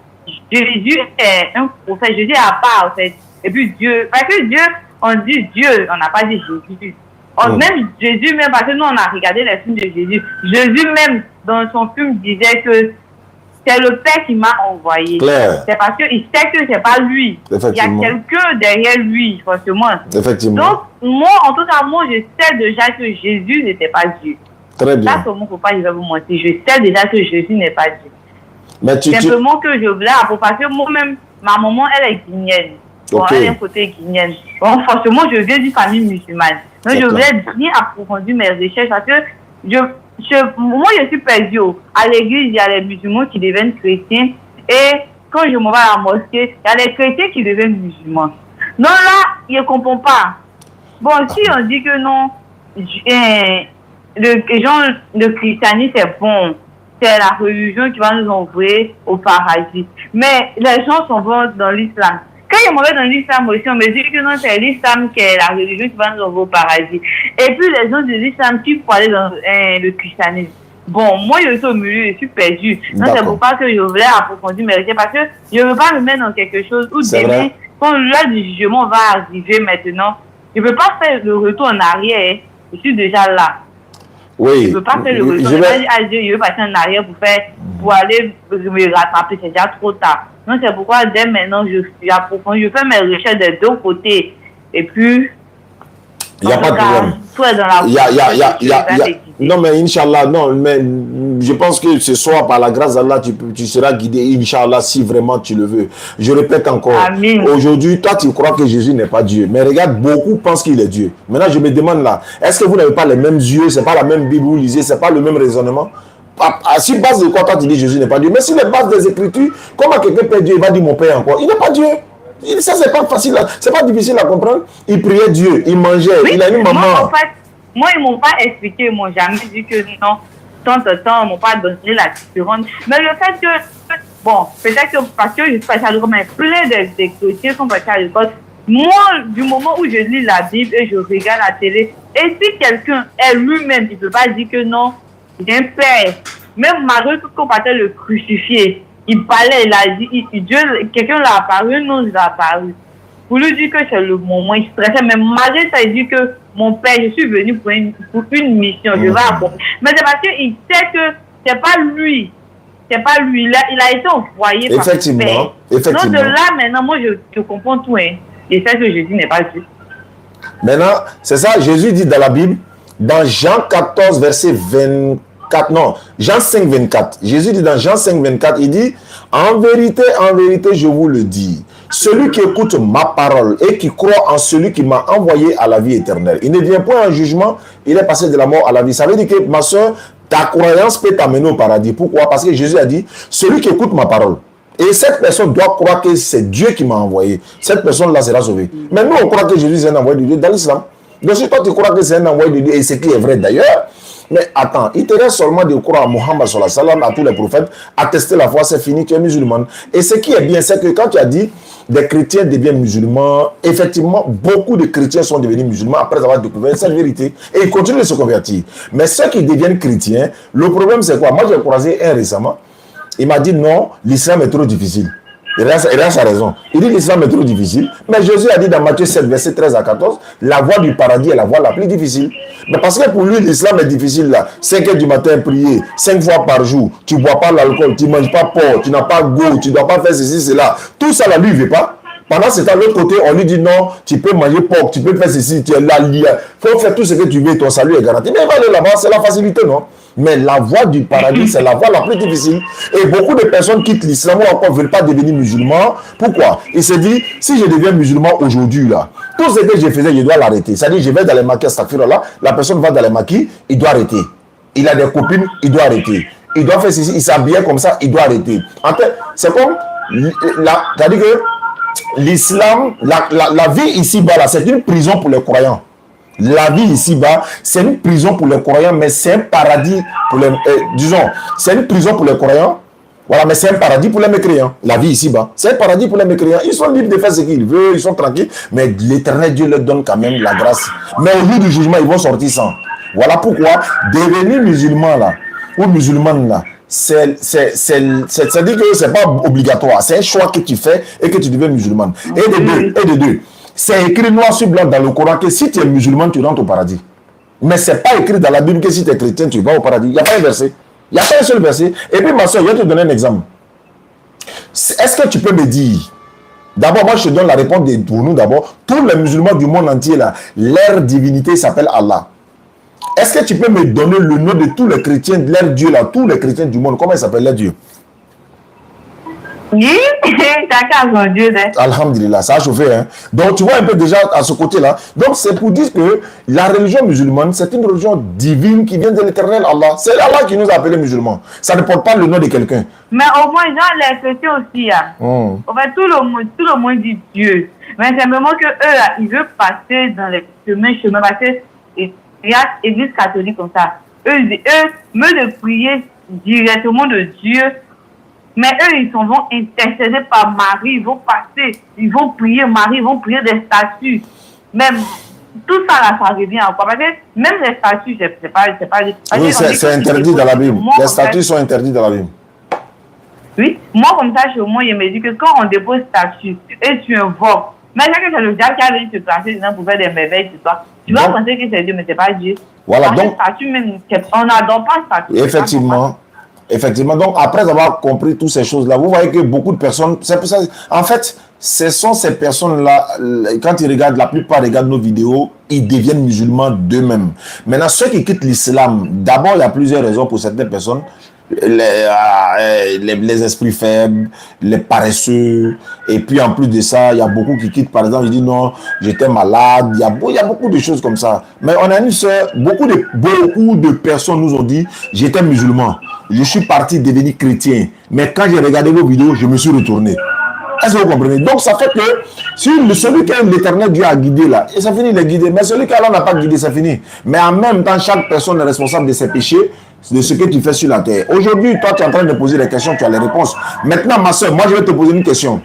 Jésus est un prophète. Jésus est à part, en fait. Et puis Dieu, parce que Dieu, on dit Dieu, on n'a pas dit Jésus. Même Jésus, même parce que nous, on a regardé les films de Jésus. Jésus, même, dans son film, disait que c'est le Père qui m'a envoyé. Claire. C'est parce qu'il sait que c'est pas lui. Il y a quelqu'un derrière lui, forcément. Effectivement. Donc, moi, en tout cas, moi, je sais déjà que Jésus n'était pas Dieu. Très bien. Ça, comment faut pas, je vais vous mentir. Je sais déjà que Jésus n'est pas Dieu. Mais simplement que je voulais apprendre, parce que moi-même, ma maman, elle est guinéenne. Bon, elle est un côté guinéenne. Bon, forcément, je viens d'une famille musulmane. Donc, je voulais bien approfondir mes recherches parce que moi, je suis perdue. À l'église, il y a les musulmans qui deviennent chrétiens. Et quand je m'en vais à la mosquée, il y a les chrétiens qui deviennent musulmans. Non, là, je ne comprends pas. Bon, si on dit que non, le christianisme, c'est bon. C'est la religion qui va nous envoyer au paradis. Mais les gens sont bons dans l'islam. Quand je m'en vais dans l'islam aussi, on me dit que non, c'est l'islam qui est la religion qui va nous envoyer au paradis. Et puis les gens de l'islam qui pour aller dans le christianisme. Bon, moi je suis au milieu, je suis perdu. Donc c'est pourquoi que je voulais approfondir mes recherches parce que je ne veux pas me mettre dans quelque chose où demain, quand l'heure du jugement va arriver maintenant, je ne peux pas faire le retour en arrière. Je suis déjà là. Oui. Je ne peux pas faire le retour. Je vais dire à Dieu, je veux passer en arrière pour aller me rattraper. C'est déjà trop tard. Donc c'est pourquoi dès maintenant, je fais mes recherches des deux côtés. Et puis, il n'y a pas de problème. Non, mais Inch'Allah, non, mais je pense que ce soir, par la grâce d'Allah, tu seras guidé, Inch'Allah, si vraiment tu le veux. Je répète encore. Aujourd'hui, toi, tu crois que Jésus n'est pas Dieu. Mais regarde, beaucoup pensent qu'il est Dieu. Maintenant, je me demande là, est-ce que vous n'avez pas les mêmes yeux, c'est pas la même Bible, vous lisez, c'est pas le même raisonnement? Sur base de quoi toi tu dis Jésus n'est pas Dieu? Mais sur les bases des Écritures, comment quelqu'un peut Dieu, il va dire mon Père encore? Il n'est pas Dieu. Ça, c'est pas facile, c'est pas difficile à comprendre. Il priait Dieu, il mangeait, Oui, il a une maman. Moi, en fait, ils m'ont pas expliqué, ils m'ont jamais dit que non, tant, ils m'ont pas donné la différence. Mais le fait que, bon, peut-être que parce que je suis passée à l'école, mais plein de chrétiens sont passés à l'école. Moi, du moment où je lis la Bible et je regarde la télé, et si quelqu'un est lui-même, il ne peut pas dire que non, j'ai un père. Même Marie, qu'on partait le crucifier, il parlait, il a dit, Dieu, quelqu'un l'a apparu, non, il l'a apparu. Pour lui dire que c'est le moment, il stressait. Mais Marie, ça dit que mon père, je suis venu pour une mission, je vais accomplir. Mais c'est parce qu'il sait que c'est pas lui. C'est pas lui. Il a été envoyé par son père. Effectivement. Donc de là, maintenant, moi, je comprends tout. Hein. Et c'est ce que Jésus n'est pas Dieu. Maintenant, c'est ça, Jésus dit dans la Bible, dans Jean 14, verset 24, non, Jean 5, 24. Jésus dit dans Jean 5, 24, il dit, en vérité, je vous le dis, celui qui écoute ma parole et qui croit en celui qui m'a envoyé à la vie éternelle, il ne vient point en jugement, il est passé de la mort à la vie. Ça veut dire que, ma soeur, ta croyance peut t'amener au paradis. Pourquoi? Parce que Jésus a dit, celui qui écoute ma parole. Et cette personne doit croire que c'est Dieu qui m'a envoyé. Cette personne-là sera sauvée. Mais nous, on croit que Jésus est un envoyé de Dieu dans l'islam. Donc si toi, tu crois que c'est un envoyé de Dieu, et ce qui est vrai d'ailleurs, mais attends, il te reste seulement de croire à Mohammed sallallahu alayhi wa sallam, à tous les prophètes, attester la foi, c'est fini, tu es musulman. Et ce qui est bien, c'est que quand tu as dit des chrétiens deviennent musulmans, effectivement, beaucoup de chrétiens sont devenus musulmans après avoir découvert cette vérité. Et ils continuent de se convertir. Mais ceux qui deviennent chrétiens, le problème c'est quoi? Moi, j'ai croisé un récemment. Il m'a dit non, l'islam est trop difficile. Il a sa raison. Il dit l'islam est trop difficile. Mais Jésus a dit dans Matthieu 7, verset 13 à 14, la voie du paradis est la voie la plus difficile. Mais parce que pour lui, l'islam est difficile là. 5 heures du matin, prier, 5 fois par jour. Tu ne bois pas l'alcool, tu ne manges pas porc, tu n'as pas go, tu ne dois pas faire ceci, cela. Tout ça là, lui, il ne veut pas. Pendant ce temps, de l'autre côté, on lui dit non, tu peux manger porc, tu peux faire ceci, tu es là, il faut faire tout ce que tu veux, ton salut est garanti. Mais il va aller là-bas, c'est la facilité, non? Mais la voie du paradis, c'est la voie la plus difficile. Et beaucoup de personnes quittent l'islam ou encore ne veulent pas devenir musulmans. Pourquoi? Il se dit, si je deviens musulman aujourd'hui, là, tout ce que je faisais, je dois l'arrêter. C'est-à-dire, je vais dans les maquis, là, la personne va dans les maquis, il doit arrêter. Il a des copines, il doit arrêter. Il doit faire ceci, il s'habille comme ça, il doit arrêter. En fait, c'est comme, c'est-à-dire que l'islam, la vie ici-bas, là, c'est une prison pour les croyants. La vie ici-bas, c'est une prison pour les croyants, mais c'est un paradis pour les... disons, c'est une prison pour les croyants, voilà, mais c'est un paradis pour les mécréants. La vie ici-bas, c'est un paradis pour les mécréants. Ils sont libres de faire ce qu'ils veulent, ils sont tranquilles, mais l'éternel Dieu leur donne quand même la grâce. Mais au jour du jugement, ils vont sortir sans. Voilà pourquoi devenir musulman là, ou musulmane là, c'est-à-dire que c'est pas obligatoire, c'est un choix que tu fais et que tu deviens musulman. Et de deux. C'est écrit noir sur blanc dans le Coran que si tu es musulman, tu rentres au paradis. Mais ce n'est pas écrit dans la Bible que si tu es chrétien, tu vas au paradis. Il n'y a pas un verset. Il n'y a pas un seul verset. Et puis, ma soeur, je vais te donner un exemple. Est-ce que tu peux me dire, d'abord, moi, je te donne la réponse pour nous d'abord. Tous les musulmans du monde entier, là, leur divinité s'appelle Allah. Est-ce que tu peux me donner le nom de tous les chrétiens, de leur Dieu, là, tous les chrétiens du monde, comment ils s'appellent leur Dieu? Oui, chacun son Dieu. Alhamdulillah, ça a chauffé. Hein? Donc, tu vois un peu déjà à ce côté-là. Donc, c'est pour dire que la religion musulmane, c'est une religion divine qui vient de l'éternel Allah. C'est Allah qui nous a appelés musulmans. Ça ne porte pas le nom de quelqu'un. Mais au moins, genre, les chrétiens aussi, hein. En fait, tout le monde dit Dieu. Mais simplement que eux, là, ils veulent passer dans les chemins, parce que il y a l'église catholique comme ça. Eux, me de prier directement de Dieu. Mais eux, ils vont intercéder par Marie, ils vont passer, ils vont prier Marie, ils vont prier des statues. Même tout ça, là, ça revient à quoi? Parce que même les statues, c'est pas. Oui, c'est interdit dans la Bible. Les statues sont interdites dans la Bible. Oui, moi, comme ça, chez moi, je me dis que quand on dépose statue et tu invoques, mais c'est que c'est le diable qui a venu te placer dedans pour faire des merveilles sur toi. Tu vas penser que c'est Dieu, mais c'est pas Dieu. Voilà, donc. Statue, même, on n'adore pas statue. Effectivement. Effectivement, donc après avoir compris toutes ces choses-là, vous voyez que beaucoup de personnes, c'est pour ça, en fait, ce sont ces personnes-là, quand ils regardent, la plupart regardent nos vidéos, ils deviennent musulmans d'eux-mêmes. Maintenant, ceux qui quittent l'islam, d'abord, il y a plusieurs raisons pour certaines personnes. Les esprits faibles, les paresseux, et puis en plus de ça, il y a beaucoup qui quittent, par exemple, ils disent non, j'étais malade, il y a beaucoup de choses comme ça. Mais on a une soeur, beaucoup de personnes nous ont dit, j'étais musulman, je suis parti devenir chrétien, mais quand j'ai regardé vos vidéos, je me suis retourné. Est-ce que vous comprenez? Donc ça fait que celui que l'éternel Dieu a guidé là, et ça finit, il est guidé. Mais celui qu'Allah n'a pas guidé, ça finit. Mais en même temps, chaque personne est responsable de ses péchés, de ce que tu fais sur la terre. Aujourd'hui, toi, tu es en train de poser des questions, tu as les réponses. Maintenant, ma soeur, moi, je vais te poser une question.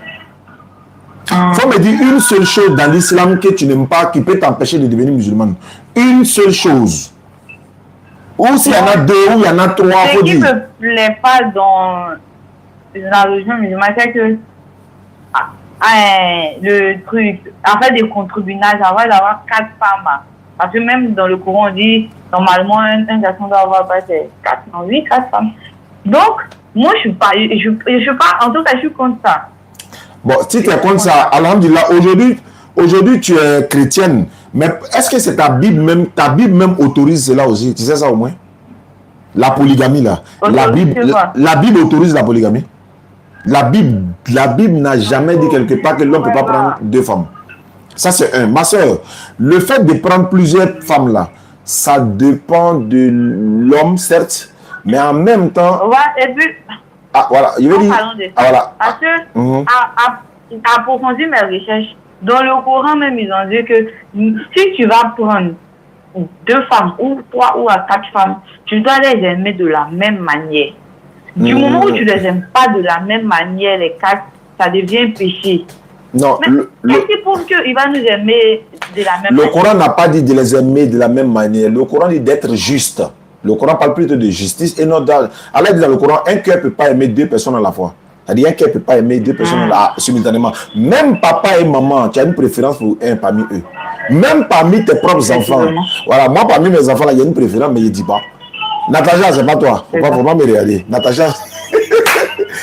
Faut me dire une seule chose dans l'islam que tu n'aimes pas, qui peut t'empêcher de devenir musulmane. Une seule chose. Ou s'il y en a deux, ou il y en a trois, faut dire. Ce qui ne me plaît pas dans la religion musulmane, c'est que le truc, en fait, des concubinages, avant d'avoir 4 femmes. Parce que même dans le Coran, on dit, normalement, un garçon doit avoir 4 femmes. Donc, moi, je suis pas, en tout cas, je suis contre ça. Bon, si tu es contre ça, alhamdulillah, aujourd'hui, tu es chrétienne, mais est-ce que c'est ta Bible même autorise cela aussi? Tu sais ça au moins? La polygamie, là. La Bible autorise la polygamie. La Bible n'a jamais dit quelque part que l'homme ne peut pas prendre 2 femmes. Ça, c'est un. Ma soeur, le fait de prendre plusieurs femmes, là, ça dépend de l'homme, certes, mais en même temps... Ouais, et puis... Ah, voilà. Je veux dire... voilà. Parce que, approfondir mes recherches, dans le Coran même, ils ont dit que si tu vas prendre 2 femmes, ou 3 ou 4 femmes, tu dois les aimer de la même manière. Du moment où tu ne les aimes pas de la même manière, les 4, ça devient péché. Non, mais c'est pour qu'il va nous aimer de la même manière. Le Coran n'a pas dit de les aimer de la même manière. Le Coran dit d'être juste. Le Coran parle plutôt de justice. Et non, Allah dit dans le Coran, un cœur ne peut pas aimer 2 personnes à la fois. C'est-à-dire un cœur ne peut pas aimer 2 personnes simultanément. Même papa et maman, tu as une préférence pour un parmi eux. Même parmi tes propres enfants. Voilà, moi parmi mes enfants, là, il y a une préférence, mais je ne dis pas. Natacha, c'est pas toi. Faut pas me regarder. Natacha.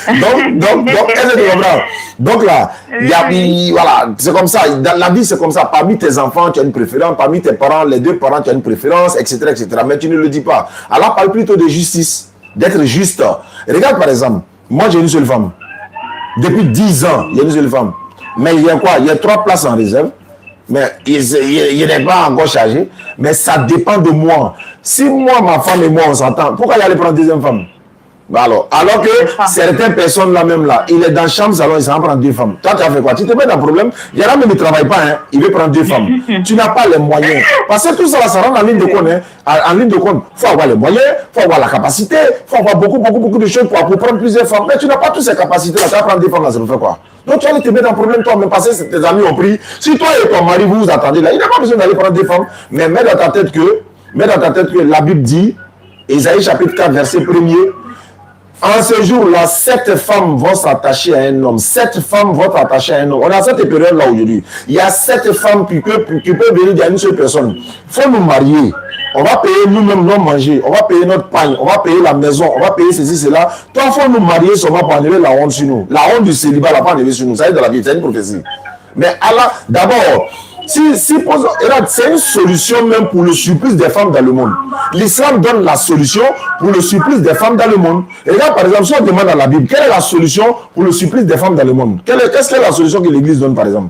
donc, est-ce que tu comprends? Donc là, voilà, c'est comme ça. Dans la vie, c'est comme ça. Parmi tes enfants, tu as une préférence. Parmi tes parents, les 2 parents, tu as une préférence, etc., etc. Mais tu ne le dis pas. Allah parle plutôt de justice, d'être juste. Regarde par exemple, moi j'ai une seule femme. Depuis 10 ans, il y a une seule femme. Mais il y a quoi? Il y a 3 places en réserve. Mais il n'est pas encore chargé. Mais ça dépend de moi. Si moi, ma femme et moi, on s'entend, pourquoi il allait prendre 2e femme? Alors que certaines personnes là même là, il est dans la chambre, salon, il s'en prend 2 femmes. Toi, tu as fait quoi? Tu te mets dans le problème. Il y en a même qui ne travaillent pas, hein. Il veut prendre 2 femmes. Tu n'as pas les moyens. Parce que tout ça, ça rentre en ligne de compte. Hein. En ligne de compte, il faut avoir les moyens, il faut avoir la capacité, il faut avoir beaucoup de choses pour prendre plusieurs femmes. Mais tu n'as pas toutes ces capacités-là. Tu vas prendre 2 femmes là, ça nous fait quoi? Donc tu vas te mettre dans le problème toi-même parce que tes amis ont pris. Si toi et ton mari vous attendez là, il n'a pas besoin d'aller prendre 2 femmes. Mais mets dans ta tête que la Bible dit, Ésaïe chapitre 4, verset 1er, en ce jour-là, 7 femmes vont s'attacher à un homme. 7 femmes vont s'attacher à un homme. On a cette période-là aujourd'hui. Il y a 7 femmes qui peuvent venir à une seule personne. Il faut nous marier. On va payer nous-mêmes nos manger. On va payer notre pagne. On va payer la maison. On va payer ceci, cela. Toi, il faut nous marier seulement pour enlever la honte sur nous. La honte du célibat, la pas enlever sur nous. Ça y est dans la Bible, c'est une prophétie. Mais Allah, d'abord, c'est une solution même pour le supplice des femmes dans le monde. L'islam donne la solution pour le supplice des femmes dans le monde. Et là, par exemple, si on demande dans la Bible, quelle est la solution pour le supplice des femmes dans le monde? Qu'est-ce que est la solution que l'Église donne, par exemple?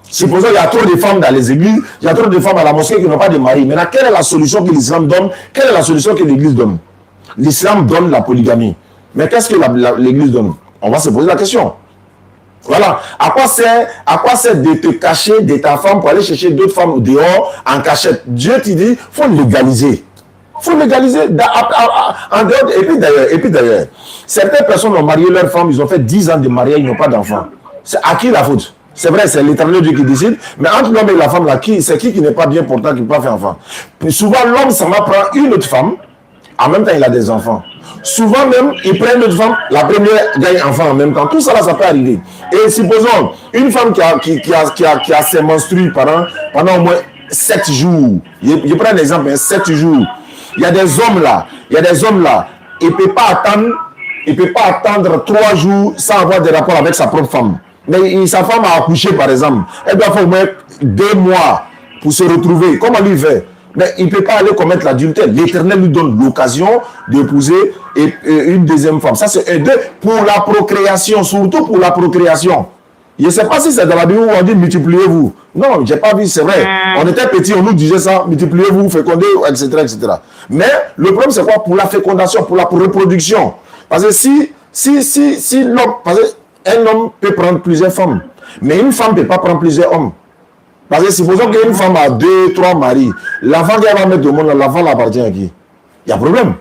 Supposons qu'il y a trop de femmes dans les églises, il y a trop de femmes à la mosquée qui n'ont pas de mari. Maintenant, quelle est la solution que l'islam donne? Quelle est la solution que l'Église donne? L'islam donne la polygamie. Mais qu'est-ce que l'Église donne? On va se poser la question. Voilà. À quoi sert de te cacher de ta femme pour aller chercher d'autres femmes dehors en cachette? Dieu te dit, faut légaliser. Faut légaliser. Et puis d'ailleurs, certaines personnes ont marié leur femme, ils ont fait 10 ans de mariage, ils n'ont pas d'enfants. C'est à qui la faute? C'est vrai, c'est l'éternel Dieu qui décide, mais entre l'homme et la femme, c'est qui n'est pas bien portant, qui ne peut pas faire enfant? Puis souvent, l'homme, ça va prendre une autre femme, en même temps, il a des enfants. Souvent même, il prend une autre femme, la première gagne enfant en même temps. Tout ça, là, ça peut arriver. Et supposons, une femme qui a ses menstrues pendant au moins 7 jours. Je prends un exemple, 7 jours. Il y a des hommes là, il ne peut pas attendre 3 jours sans avoir des rapports avec sa propre femme. Mais sa femme a accouché, par exemple. Elle doit faire au moins 2 mois pour se retrouver. Comment lui fait? Mais il ne peut pas aller commettre l'adultère. L'Éternel lui donne l'occasion d'épouser une deuxième femme. Ça, c'est pour la procréation, surtout pour la procréation. Je ne sais pas si c'est dans la Bible où on dit multipliez-vous. Non, je n'ai pas vu, c'est vrai. On était petits, on nous disait ça, multipliez-vous, fécondez, etc., etc. Mais le problème, c'est quoi? Pour la fécondation, pour la reproduction. Parce que si l'homme, Un homme peut prendre plusieurs femmes, mais une femme ne peut pas prendre plusieurs hommes. Parce que supposons qu'une femme a 2, 3 maris, l'enfant qu'elle va mettre au monde, l'enfant l'appartient à qui? Il y a problème.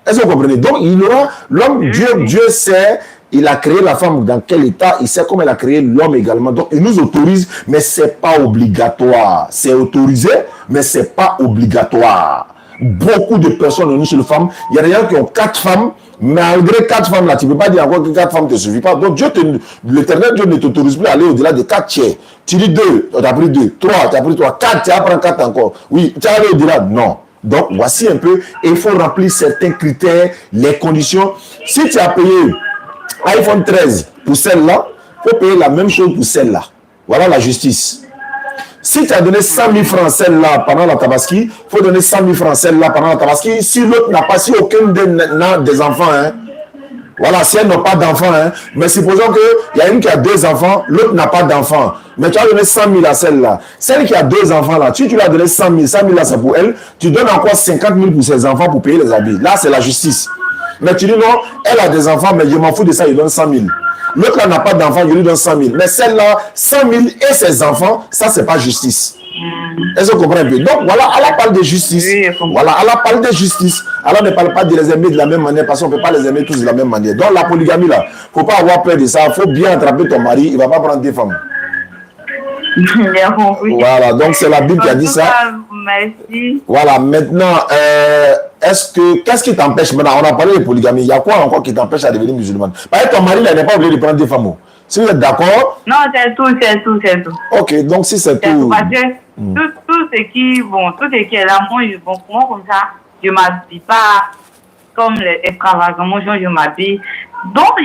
Est-ce que vous comprenez? Donc, il aura l'homme, Dieu sait, il a créé la femme dans quel état, il sait comment il a créé l'homme également. Donc, il nous autorise, mais ce n'est pas obligatoire. C'est autorisé, mais ce n'est pas obligatoire. Beaucoup de personnes, une seule femme, il y a des gens qui ont 4 femmes, malgré 4 femmes là, tu ne peux pas dire encore que 4 femmes ne te suffisent pas. Donc, l'Éternel Dieu ne t'autorise plus à aller au-delà de 4 tiers. Tu dis 2, tu as pris 2, 3, tu as pris 3, 4, tu as pris 4 encore. Oui, tu as allé au-delà. Non. Donc, voici un peu, il faut remplir certains critères, les conditions. Si tu as payé iPhone 13 pour celle-là, il faut payer la même chose pour celle-là. Voilà la justice. Si tu as donné 100 000 francs celle-là pendant la tabaski, il faut donner 100 000 francs celle-là pendant la tabaski. Si l'autre n'a pas, si aucun n'a des enfants, hein. Voilà, si elles n'ont pas d'enfants, hein. Mais supposons qu'il y a une qui a 2 enfants, l'autre n'a pas d'enfants. Mais tu as donné 100 000 à celle-là. Celle qui a 2 enfants là, tu lui as donné 100 000 là c'est pour elle, tu donnes encore 50 000 pour ses enfants pour payer les habits. Là, c'est la justice. Mais tu dis non, elle a des enfants, mais je m'en fous de ça, il donne 100 000. L'autre là n'a pas d'enfants, je lui donne 100 000. Mais celle-là, 100 000 et ses enfants, ça, c'est pas justice. Est-ce que vous comprenez un peu? Donc, voilà, Allah parle de justice. Oui, voilà, Allah parle de justice. Allah ne parle pas de les aimer de la même manière, parce qu'on ne peut pas les aimer tous de la même manière. Donc, la polygamie, là, il ne faut pas avoir peur de ça. Il faut bien attraper ton mari, il ne va pas prendre des femmes. Voilà, donc c'est la Bible qui a dit ça. Merci. Voilà, maintenant, qu'est-ce qui t'empêche maintenant? On a parlé de polygamie. Il y a quoi encore qui t'empêche à devenir musulmane? Par exemple, ton mari n'est pas obligé de prendre des femmes. Si vous êtes d'accord? Non, c'est tout. Ok, donc si c'est tout. Parce que tout ce qui est là, moi, pour moi, comme ça, je ne m'habille pas comme les extravagants, je m'habille. Donc,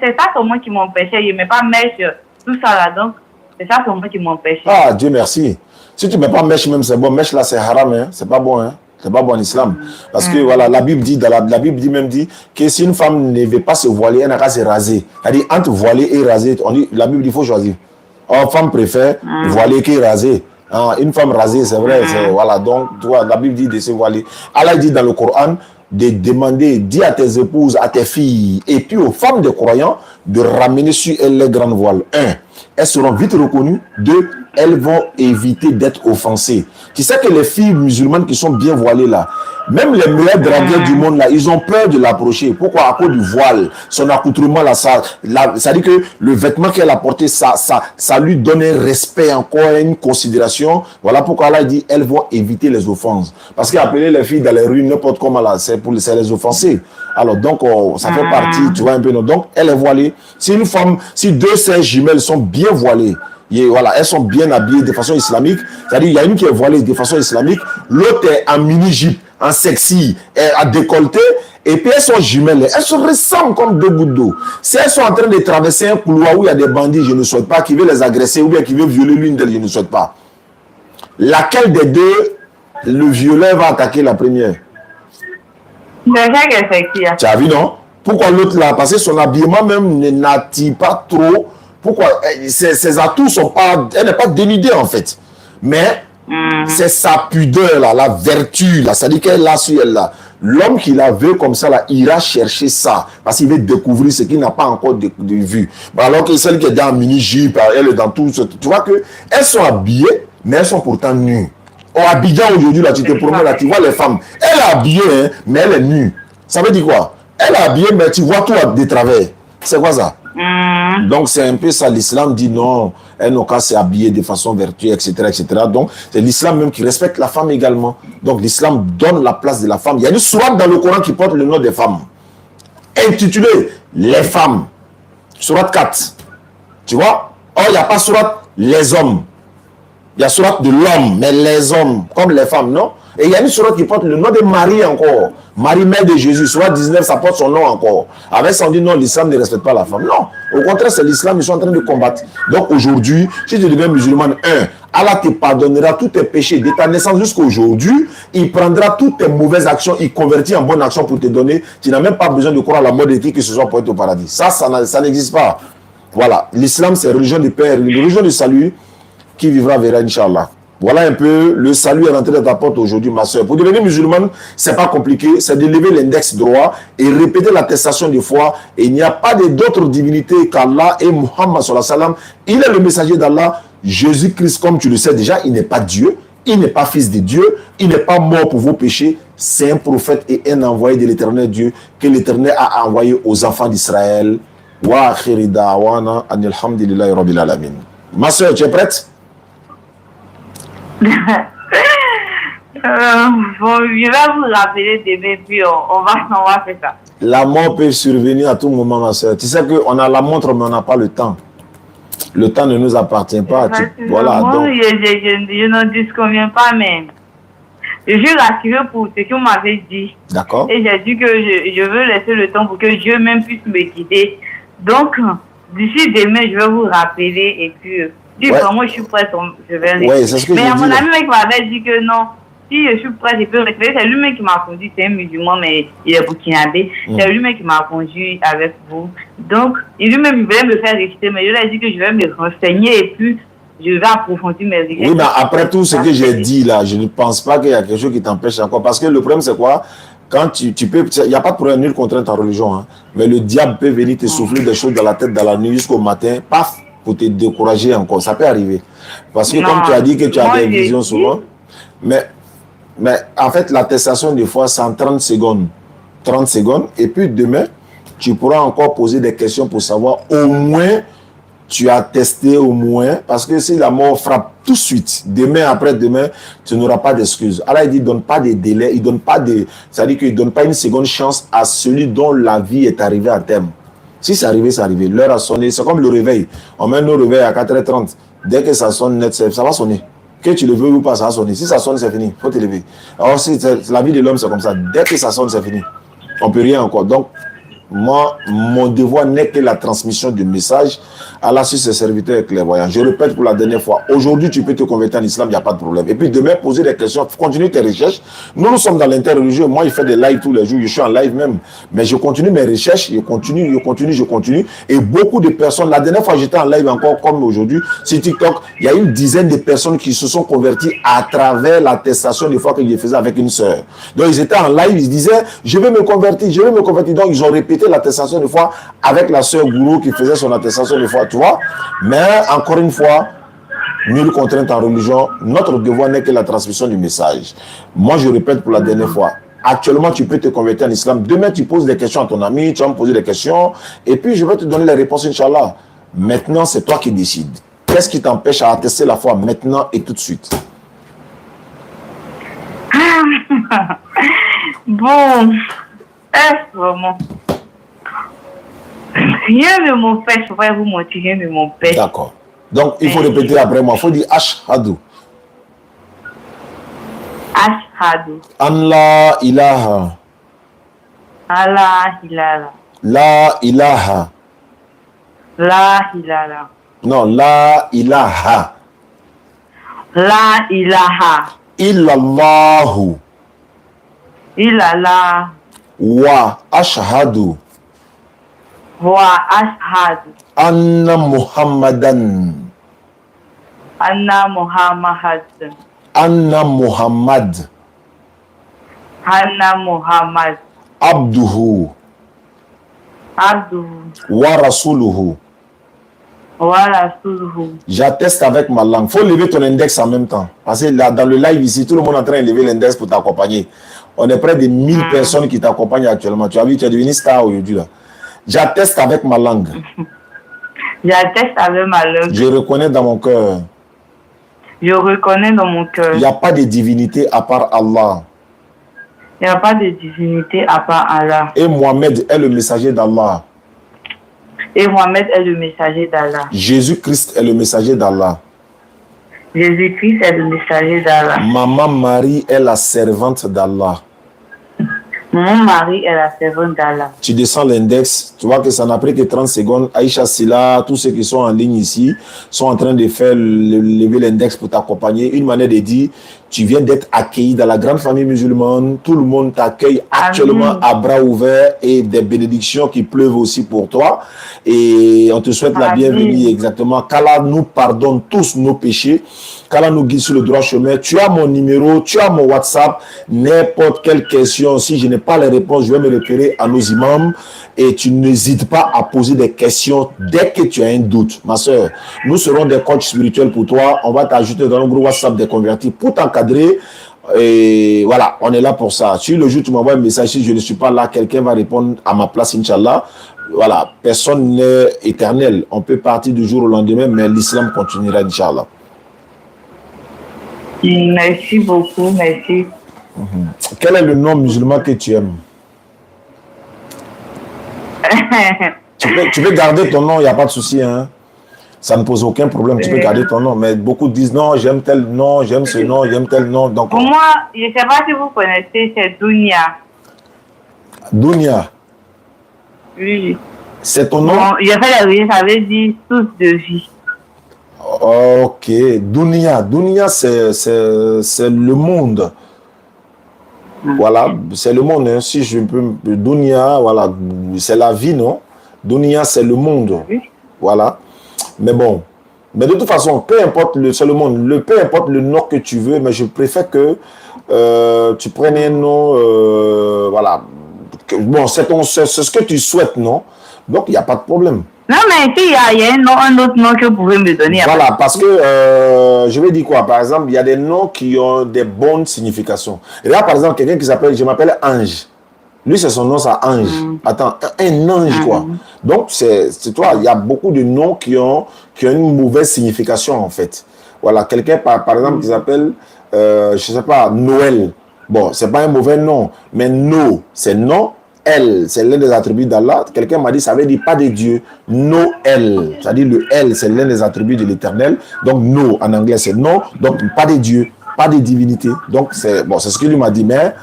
c'est ça pour moi qui m'empêchait. Je ne mets pas mèche, tout ça là. Donc, c'est ça pour moi qui m'empêche. Ah, Dieu merci. Si tu ne mets pas mèche même, c'est bon. Mèche là, c'est haram, hein. C'est pas bon, hein. C'est pas bon en islam. Parce que voilà, la Bible dit, que si une femme ne veut pas se voiler, elle n'a qu'à se raser. C'est-à-dire, entre voiler et raser, la Bible dit qu'il faut choisir. Or, femme préfère voiler que raser. Une femme rasée, c'est vrai. Voilà, donc, tu vois, la Bible dit de se voiler. Allah dit dans le Coran de demander, dis à tes épouses, à tes filles, et puis aux femmes de croyants, de ramener sur elles les grandes voiles. 1. Elles seront vite reconnues. 2. Elles vont éviter d'être offensées. Tu sais que les filles musulmanes qui sont bien voilées là, même les meilleurs dragueurs du monde là, ils ont peur de l'approcher. Pourquoi? À cause du voile, son accoutrement là, ça dit que le vêtement qu'elle a porté, ça lui donne un respect encore, une considération. Voilà pourquoi là il dit, elles vont éviter les offenses. Parce qu'appeler les filles dans les rues n'importe comment là, c'est les offenser. Alors donc ça fait partie, tu vois un peu. Donc elle est voilée. Si 2 sœurs jumelles sont bien voilées, et voilà, elles sont bien habillées de façon islamique. C'est-à-dire, il y a une qui est voilée de façon islamique, l'autre est en mini-jupe, en sexy, à décolleté, et puis elles sont jumelles. Elles se ressemblent comme 2 gouttes d'eau. Si elles sont en train de traverser un couloir où il y a des bandits, je ne souhaite pas, qui veulent les agresser, ou bien qui veulent violer l'une d'elles, je ne souhaite pas. Laquelle des deux, le violeur va attaquer la première? Tu as vu, non? Pourquoi l'autre là? Parce que son habillement même n'attire pas trop. Pourquoi? Ses atouts sont pas... Elle n'est pas dénudée en fait. Mais c'est sa pudeur là, la vertu là. C'est-à-dire qu'elle l'a sur elle là. L'homme qui la veut comme ça là, ira chercher ça. Parce qu'il veut découvrir ce qu'il n'a pas encore de vue. Alors que celle qui est dans mini-jupe, elle est dans tout ce... Tu vois qu'elles sont habillées, mais elles sont pourtant nues. Au Abidjan aujourd'hui là, tu te promènes là, tu vois les femmes. Elle est habillée, hein, mais elle est nue. Ça veut dire quoi? Elle est habillée, mais tu vois tout de travers. C'est quoi ça? Donc c'est un peu ça, l'islam dit non, elles n'ont qu'à s'habiller de façon vertueuse, etc. Donc c'est l'islam même qui respecte la femme également. Donc l'islam donne la place de la femme. Il y a une sourate dans le Coran qui porte le nom des femmes, intitulée Les femmes. Sourate 4. Tu vois? Or il n'y a pas sourate les hommes. Il y a sourate de l'homme, mais les hommes, comme les femmes, non? Et il y a une sourate qui porte le nom de Marie encore. Marie, mère de Jésus. Sourate 19, ça porte son nom encore. Avec ça, on dit non, l'islam ne respecte pas la femme. Non. Au contraire, c'est l'islam, ils sont en train de combattre. Donc aujourd'hui, si tu deviens musulman, Allah te pardonnera tous tes péchés de ta naissance jusqu'à aujourd'hui. Il prendra toutes tes mauvaises actions, il convertit en bonnes actions pour te donner. Tu n'as même pas besoin de croire à la mort de qui que ce soit pour être au paradis. Ça n'existe pas. Voilà. L'islam, c'est religion du Père, une religion du salut qui vivra verra, Inch'Allah. Voilà un peu, le salut est rentré dans ta porte aujourd'hui, ma soeur. Pour devenir musulmane, c'est pas compliqué, c'est de lever l'index droit et répéter l'attestation de foi. Et il n'y a pas d'autre divinité qu'Allah et Muhammad sallallahu alayhi wa sallam. Il est le messager d'Allah. Jésus-Christ, comme tu le sais déjà, il n'est pas Dieu, il n'est pas fils de Dieu, il n'est pas mort pour vos péchés. C'est un prophète et un envoyé de l'éternel Dieu que l'éternel a envoyé aux enfants d'Israël. Wa akhiri da'wana anilhamdulillahi rabbil alamin. Ma soeur, tu es prête? Bon, je vais vous rappeler demain, puis on va faire ça. La mort peut survenir à tout moment, ma soeur. Tu sais qu'on a la montre, mais on n'a pas le temps. Le temps ne nous appartient pas. Voilà, moi, donc... je n'en disconviens pas, mais je suis rassurée pour ce que vous m'avez dit. D'accord. Et j'ai dit que je veux laisser le temps pour que Dieu même puisse me guider. Donc, d'ici demain, je vais vous rappeler et puis... Si vraiment je suis prête, je vais rester. Ouais, c'est ce que mais j'ai mon dit, ami mec m'avait dit que non, si je suis prête, je peux rester. C'est lui-même qui m'a conduit, c'est un musulman, mais il est burkinabé. C'est lui-même qui m'a conduit avec vous. Donc, lui-même, il voulait me faire rester, mais je lui ai dit que je vais me renseigner et puis je vais approfondir mes recherches. Oui, mais après tout ce que j'ai dit là, je ne pense pas qu'il y a quelque chose qui t'empêche encore. Parce que le problème, c'est quoi? Quand tu peux, il n'y a pas de problème, nulle contrainte en religion, hein, mais le diable peut venir te souffler des choses dans la tête dans la nuit jusqu'au matin, paf, pour te décourager encore. Ça peut arriver. Parce que non, comme tu as dit que tu as des visions souvent, mais en fait, l'attestation des fois, c'est en 30 secondes. 30 secondes. Et puis demain, tu pourras encore poser des questions pour savoir au moins, tu as testé au moins, parce que si la mort frappe tout de suite, demain, après-demain, tu n'auras pas d'excuses. Allah, il dit, il ne donne pas de délai, il donne pas de, c'est-à-dire qu'il ne donne pas une seconde chance à celui dont la vie est arrivée à terme. Si c'est arrivé, c'est arrivé. L'heure a sonné. C'est comme le réveil. On met nos réveils à 4h30. Dès que ça sonne net, ça va sonner. Que tu le veux ou pas, ça va sonner. Si ça sonne, c'est fini. Il faut te lever. Alors, si la vie de l'homme, c'est comme ça. Dès que ça sonne, c'est fini. On ne peut rien encore. Donc, moi, mon devoir n'est que la transmission du message. Allah sur ses serviteurs clairvoyants. Je répète pour la dernière fois. Aujourd'hui, tu peux te convertir en islam, il n'y a pas de problème. Et puis demain, poser des questions. Continue tes recherches. Nous sommes dans l'interreligieux. Moi, je fais des lives tous les jours. Je suis en live même. Mais je continue mes recherches. Je continue. Et beaucoup de personnes, la dernière fois, j'étais en live encore comme aujourd'hui. Sur TikTok, il y a une dizaine de personnes qui se sont converties à travers l'attestation des fois que je faisais avec une sœur. Donc, ils étaient en live. Ils disaient, je vais me convertir. Donc, ils ont répété l'attestation de foi avec la sœur Gourou qui faisait son attestation de foi, tu vois. Mais encore une fois, nulle contrainte en religion, notre devoir n'est que la transmission du message. Moi, je répète pour la dernière fois, actuellement, tu peux te convertir en islam. Demain, tu poses des questions à ton ami, tu vas me poser des questions, et puis je vais te donner les réponses, Inch'Allah. Maintenant, c'est toi qui décides. Qu'est-ce qui t'empêche à attester la foi maintenant et tout de suite? Bon, vraiment. Rien ne m'empêche, je vais vous mentir, rien ne m'empêche. D'accord. Donc, il faut répéter après moi. Il faut dire Ashhadu. Ashhadu. An la ilaha. Allah ilaha. La ilaha. La ilaha. Non, la ilaha. La ilaha. Illallahu. Illallah. Wa ashhadu. Wa ashhadu. Anna Muhammadan. Anna Muhammad. Anna Muhammad. Anna Muhammad. Abduhu. Abduhu. Wa rasuluhu. Wa rasuluhu. J'atteste avec ma langue. Il faut lever ton index en même temps. Parce que là, dans le live ici, tout le monde est en train de lever l'index pour t'accompagner. On est près de 1000 personnes qui t'accompagnent actuellement. Tu as vu, tu es devenu star aujourd'hui là. J'atteste avec ma langue. J'atteste avec ma langue. Je reconnais dans mon cœur. Je reconnais dans mon cœur. Il n'y a pas de divinité à part Allah. Il n'y a pas de divinité à part Allah. Et Mohamed est le messager d'Allah. Et Mohamed est le messager d'Allah. Jésus-Christ est le messager d'Allah. Jésus-Christ est le messager d'Allah. Maman Marie est la servante d'Allah. Mon mari est la servante d'Allah. Tu descends l'index, tu vois que ça n'a pris que 30 secondes. Aïcha Silla, tous ceux qui sont en ligne ici, sont en train de faire lever l'index pour t'accompagner. Une manière de dire, Tu viens d'être accueilli dans la grande famille musulmane. Tout le monde t'accueille actuellement à bras ouverts et des bénédictions qui pleuvent aussi pour toi. Et on te souhaite la bienvenue exactement. Qu'Allah nous pardonne tous nos péchés. Qu'Allah nous guide sur le droit chemin. Tu as mon numéro, tu as mon WhatsApp. N'importe quelle question, si je n'ai pas les réponses, je vais me référer à nos imams. Et tu n'hésites pas à poser des questions dès que tu as un doute. Ma soeur, nous serons des coachs spirituels pour toi. On va t'ajouter dans le groupe WhatsApp des convertis pour t'encadrer. Et voilà, on est là pour ça. Si le jour tu m'envoies un message, si je ne suis pas là, quelqu'un va répondre à ma place, Inch'Allah. Voilà, personne n'est éternel. On peut partir du jour au lendemain, mais l'islam continuera, Inch'Allah. Merci beaucoup, merci. Quel est le nom musulman que tu aimes? Tu peux garder ton nom, il n'y a pas de souci. Hein? Ça ne pose aucun problème, tu peux garder ton nom. Mais beaucoup disent non, j'aime tel nom, j'aime ce nom, j'aime tel nom. Donc, pour moi, je ne sais pas si vous connaissez, c'est Dounia. Dounia? Oui. C'est ton nom? Bon, j'ai fait la vie, ça veut dire source de vie. Ok, Dounia. Dounia, c'est le monde. Voilà, c'est le monde. Hein. Si je peux. Dounia, voilà, c'est la vie, non? Dounia, c'est le monde. Oui. Voilà. Mais bon. Mais de toute façon, peu importe c'est le monde. Peu importe le nom que tu veux, mais je préfère que tu prennes un nom. Voilà. Bon, c'est ce que tu souhaites, non? Donc, il n'y a pas de problème. Non, mais s'il y a un autre nom que vous pouvez me donner. Voilà, parce que je vais dire quoi? Par exemple, il y a des noms qui ont des bonnes significations. Et là, par exemple, quelqu'un qui s'appelle, je m'appelle Ange. Lui, c'est son nom, c'est Ange. Attends, un ange, quoi. Donc, c'est toi, il y a beaucoup de noms qui ont une mauvaise signification, en fait. Voilà, quelqu'un, par exemple, qui s'appelle, je ne sais pas, Noël. Bon, c'est pas un mauvais nom, mais No, c'est non. El, c'est l'un des attributs d'Allah. Quelqu'un m'a dit, ça veut dire pas de Dieu. Noël, c'est-à-dire le El, c'est l'un des attributs de l'Éternel. Donc, no, en anglais, c'est non. Donc, pas de Dieu, pas de divinité. Donc, c'est ce qu'il m'a dit. Mais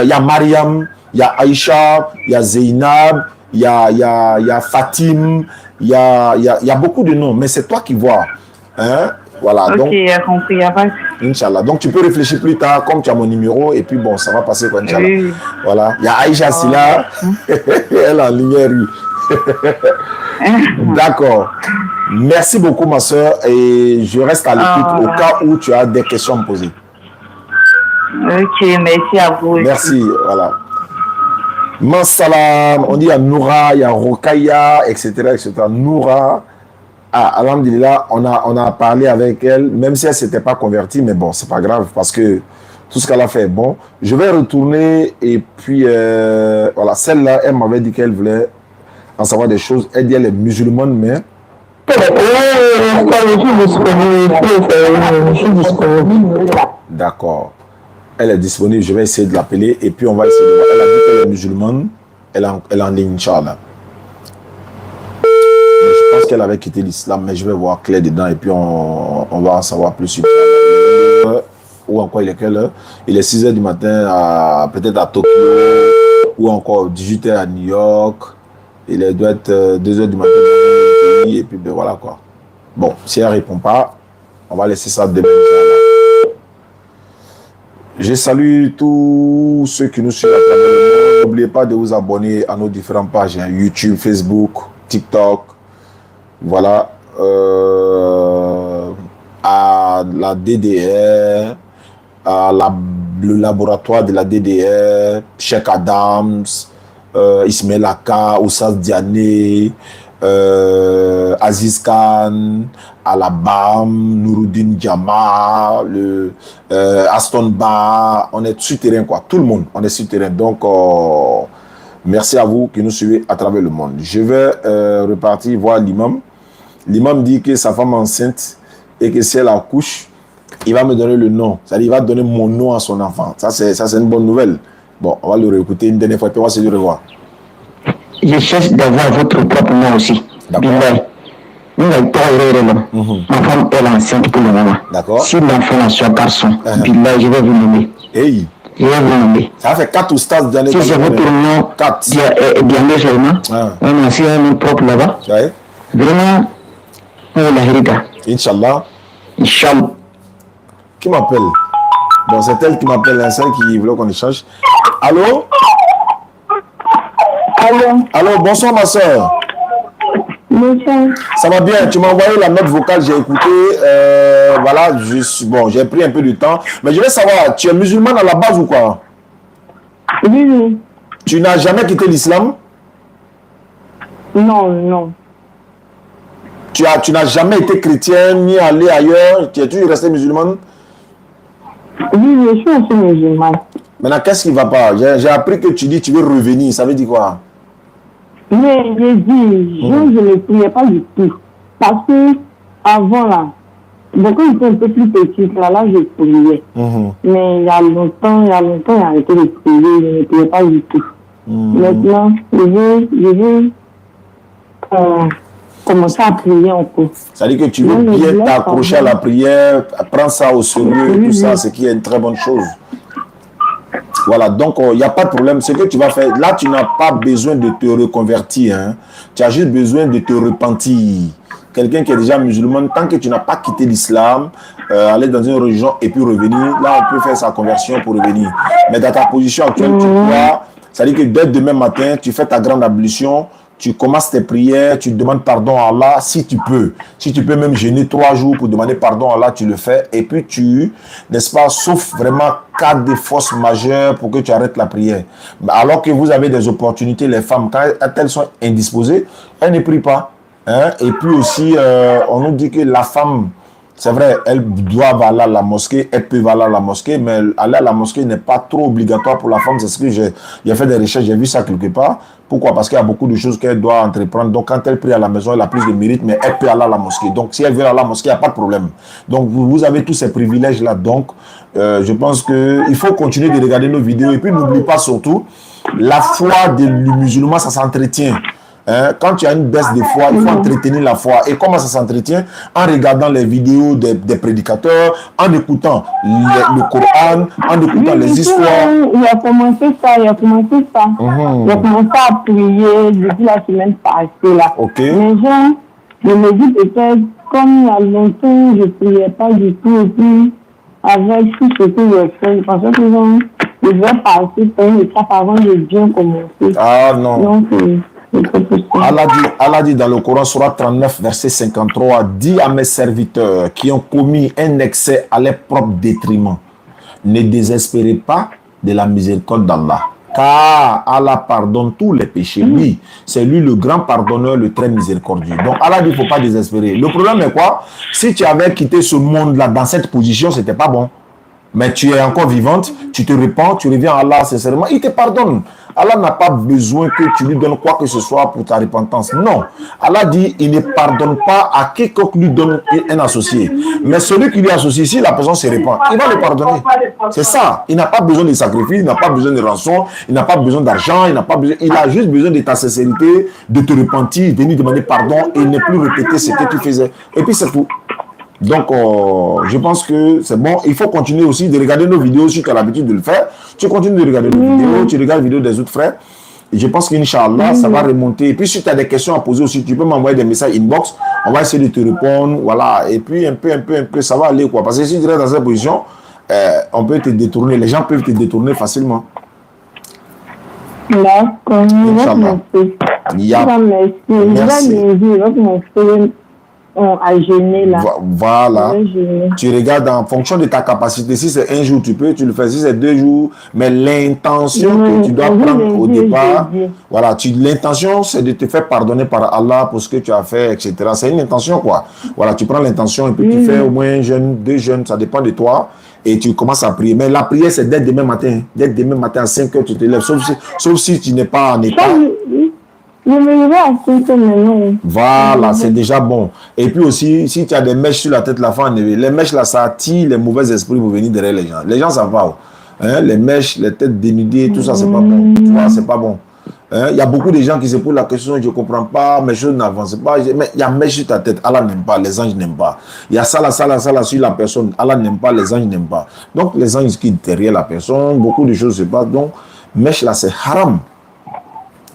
il y a Mariam, il y a Aïcha, il y a Zeynab, il y a Fatim, il y a beaucoup de noms. Mais c'est toi qui vois. Hein? Voilà. Ok, donc, j'ai compris. Inch'Allah. Donc, tu peux réfléchir plus tard, comme tu as mon numéro, et puis bon, ça va passer quoi, Inch'Allah. Oui. Voilà. Il y a Aïcha Silla, elle est en lumière, D'accord. Merci beaucoup, ma soeur, et je reste à l'écoute au cas où tu as des questions à me poser. Ok, merci à vous. Merci, voilà. Massalam, on dit à Noura, il y a Rokaya, etc., etc. Noura. Ah, alhamdulillah, on a parlé avec elle, même si elle ne s'était pas convertie, mais bon, c'est pas grave, parce que tout ce qu'elle a fait est bon. Je vais retourner, et puis, voilà, celle-là, elle m'avait dit qu'elle voulait en savoir des choses. Elle dit qu'elle est musulmane, mais... D'accord. Elle est disponible, je vais essayer de l'appeler, et puis on va essayer de voir. Elle a dit qu'elle est musulmane, elle est en ligne, Inch'Allah. Je pense qu'elle avait quitté l'islam, mais je vais voir clair dedans et puis on va en savoir plus sur ou encore il est quelle heure? Il est 6h du matin peut-être à Tokyo ou encore 18h à New York. Il doit être 2h du matin dans le pays et puis ben voilà quoi. Bon, si elle ne répond pas, on va laisser ça demain. Je salue tous ceux qui nous suivent à travers le monde. N'oubliez pas de vous abonner à nos différentes pages, hein, YouTube, Facebook, TikTok. Voilà, à la DDR, le laboratoire de la DDR, Cheikh Adams, Ismail Aka, Oussaz Diané, Aziz Khan, Alabam, Nouruddin Jama, Aston Ba, on est sur terrain quoi, tout le monde, on est sur terrain. Donc, merci à vous qui nous suivez à travers le monde. Je vais repartir voir l'imam. L'imam dit que sa femme est enceinte et que si elle accouche, il va me donner le nom. C'est-à-dire, il va donner mon nom à son enfant. Ça, c'est une bonne nouvelle. Bon, on va le réécouter une dernière fois, puis on va se le revoir. Je cherche d'avoir votre propre nom aussi. D'accord. Ma femme est enceinte pour le moment. D'accord. Si l'enfant soit garçon, Billah, je vais vous nommer. Hey. Je vais vous nommer. Ça fait 4 oustas d'années. Si c'est votre nom, 4. Bien seulement. On a aussi un nom propre là-bas. Ouais. Vraiment, on l'a hérité. Inch'Allah. Inch'Allah. Qui m'appelle? Bon, c'est elle qui m'appelle, hein, celle qui voulait qu'on échange. Allô? Allô, bonsoir ma soeur. Bonsoir. Ça va bien, tu m'as envoyé la note vocale, j'ai écouté, voilà, bon, j'ai pris un peu de temps, mais je veux savoir, tu es musulmane à la base ou quoi? Oui. Tu n'as jamais quitté l'islam? Non. Tu n'as jamais été chrétienne, ni allé ailleurs, tu es toujours resté musulmane? Oui, je suis aussi musulmane. Maintenant, qu'est-ce qui ne va pas? J'ai appris que tu dis que tu veux revenir, ça veut dire quoi? Mais j'ai dit, je ne priais pas du tout. Parce que avant là, donc quand j'étais un peu plus petite, là je priais. Mais il y a longtemps, j'ai arrêté de prier, je ne priais pas du tout. Maintenant, je veux commencer à prier encore. Ça veut dire que tu veux bien t'accrocher à la prière, prendre ça au sérieux, tout ça, ce qui est une très bonne chose. Voilà, donc il n'y a pas de problème. Ce que tu vas faire, là, tu n'as pas besoin de te reconvertir. Hein. Tu as juste besoin de te repentir. Quelqu'un qui est déjà musulman, tant que tu n'as pas quitté l'islam, aller dans une religion et puis revenir, là, on peut faire sa conversion pour revenir. Mais dans ta position actuelle, tu crois, c'est-à-dire que dès demain matin, tu fais ta grande ablution, tu commences tes prières, tu demandes pardon à Allah si tu peux. Si tu peux même jeûner 3 jours pour demander pardon à Allah, tu le fais. Et puis tu, n'est-ce pas, sauf vraiment cas de force majeure pour que tu arrêtes la prière. Alors que vous avez des opportunités, les femmes, quand elles sont indisposées, elles ne prient pas. Hein? Et puis aussi, on nous dit que la femme, c'est vrai, elles doivent aller à la mosquée, elles peuvent aller à la mosquée, mais aller à la mosquée n'est pas trop obligatoire pour la femme. C'est ce que j'ai fait des recherches, j'ai vu ça quelque part. Pourquoi? Parce qu'il y a beaucoup de choses qu'elle doit entreprendre. Donc, quand elle prie à la maison, elle a plus de mérite, mais elle peut aller à la mosquée. Donc, si elle veut aller à la mosquée, il n'y a pas de problème. Donc, vous avez tous ces privilèges-là. Donc, je pense qu'il faut continuer de regarder nos vidéos. Et puis, n'oublie pas surtout, la foi des musulmans, ça s'entretient. Hein? Quand tu as une baisse de foi, il faut entretenir la foi. Et comment ça s'entretient? En regardant les vidéos des prédicateurs, en écoutant le Coran, en écoutant les histoires. Il a commencé ça. Il a commencé à prier depuis la semaine passée là. Okay. Mais je me dis peut-être, comme il y a longtemps, je ne priais pas du tout. Et puis, avec tout ce que j'ai fait, je pensais que je vais passer par une étape avant de bien commencer. Ah non. Donc, Allah dit dans le Coran, Surat 39, verset 53, « Dis à mes serviteurs qui ont commis un excès à leur propre détriment, ne désespérez pas de la miséricorde d'Allah, car Allah pardonne tous les péchés. Oui, c'est lui le grand pardonneur, le très miséricordieux. » Donc Allah dit, il ne faut pas désespérer. Le problème est quoi? Si tu avais quitté ce monde-là dans cette position, ce n'était pas bon. Mais tu es encore vivante, tu te repens, tu reviens à Allah sincèrement, il te pardonne. Allah n'a pas besoin que tu lui donnes quoi que ce soit pour ta repentance. Non. Allah dit, il ne pardonne pas à quiconque lui donne un associé. Mais celui qui lui associe, si la personne se repent, il va le pardonner. C'est ça. Il n'a pas besoin de sacrifice, il n'a pas besoin de rançon, il n'a pas besoin d'argent, il a juste besoin de ta sincérité, de te repentir, de venir demander pardon et ne plus répéter ce que tu faisais. Et puis c'est tout. Donc, je pense que c'est bon. Il faut continuer aussi de regarder nos vidéos si tu as l'habitude de le faire. Tu continues de regarder nos vidéos, tu regardes les vidéos des autres frères. Et je pense qu'Inch'Allah, ça va remonter. Et puis, si tu as des questions à poser aussi, tu peux m'envoyer des messages inbox. On va essayer de te répondre. Voilà. Et puis, un peu, ça va aller, quoi. Parce que si tu restes dans cette position, on peut te détourner. Les gens peuvent te détourner facilement. D'accord. Merci. À jeûner là. Voilà. Tu regardes en fonction de ta capacité. Si c'est un jour, tu peux, tu le fais. Si c'est 2 jours, mais l'intention que tu dois prendre au départ, voilà, l'intention, c'est de te faire pardonner par Allah pour ce que tu as fait, etc. C'est une intention, quoi. Voilà, tu prends l'intention et puis tu fais au moins un jeûne, 2 jeûnes, ça dépend de toi. Et tu commences à prier. Mais la prière, c'est dès demain matin. Dès demain matin à 5 heures, tu te lèves. Sauf si tu n'es pas en état. Je me lève à 5 heures maintenant. Voilà, c'est déjà bon. Et puis aussi, si tu as des mèches sur la tête, la fin enlevée, les mèches là, ça attire les mauvais esprits pour venir derrière les gens. Les gens, ça va. Hein? Les mèches, les têtes dénudées, tout ça, c'est pas bon. Tu vois, c'est pas bon. Hein? Il y a beaucoup de gens qui se posent la question, je ne comprends pas, mes choses n'avancent pas. Mais il y a mèche sur ta tête, Allah n'aime pas, les anges n'aiment pas. Il y a ça là sur la personne, Allah n'aime pas, les anges n'aiment pas. Donc, les anges qui derrière la personne, beaucoup de choses se passent. Donc, mèche là, c'est haram.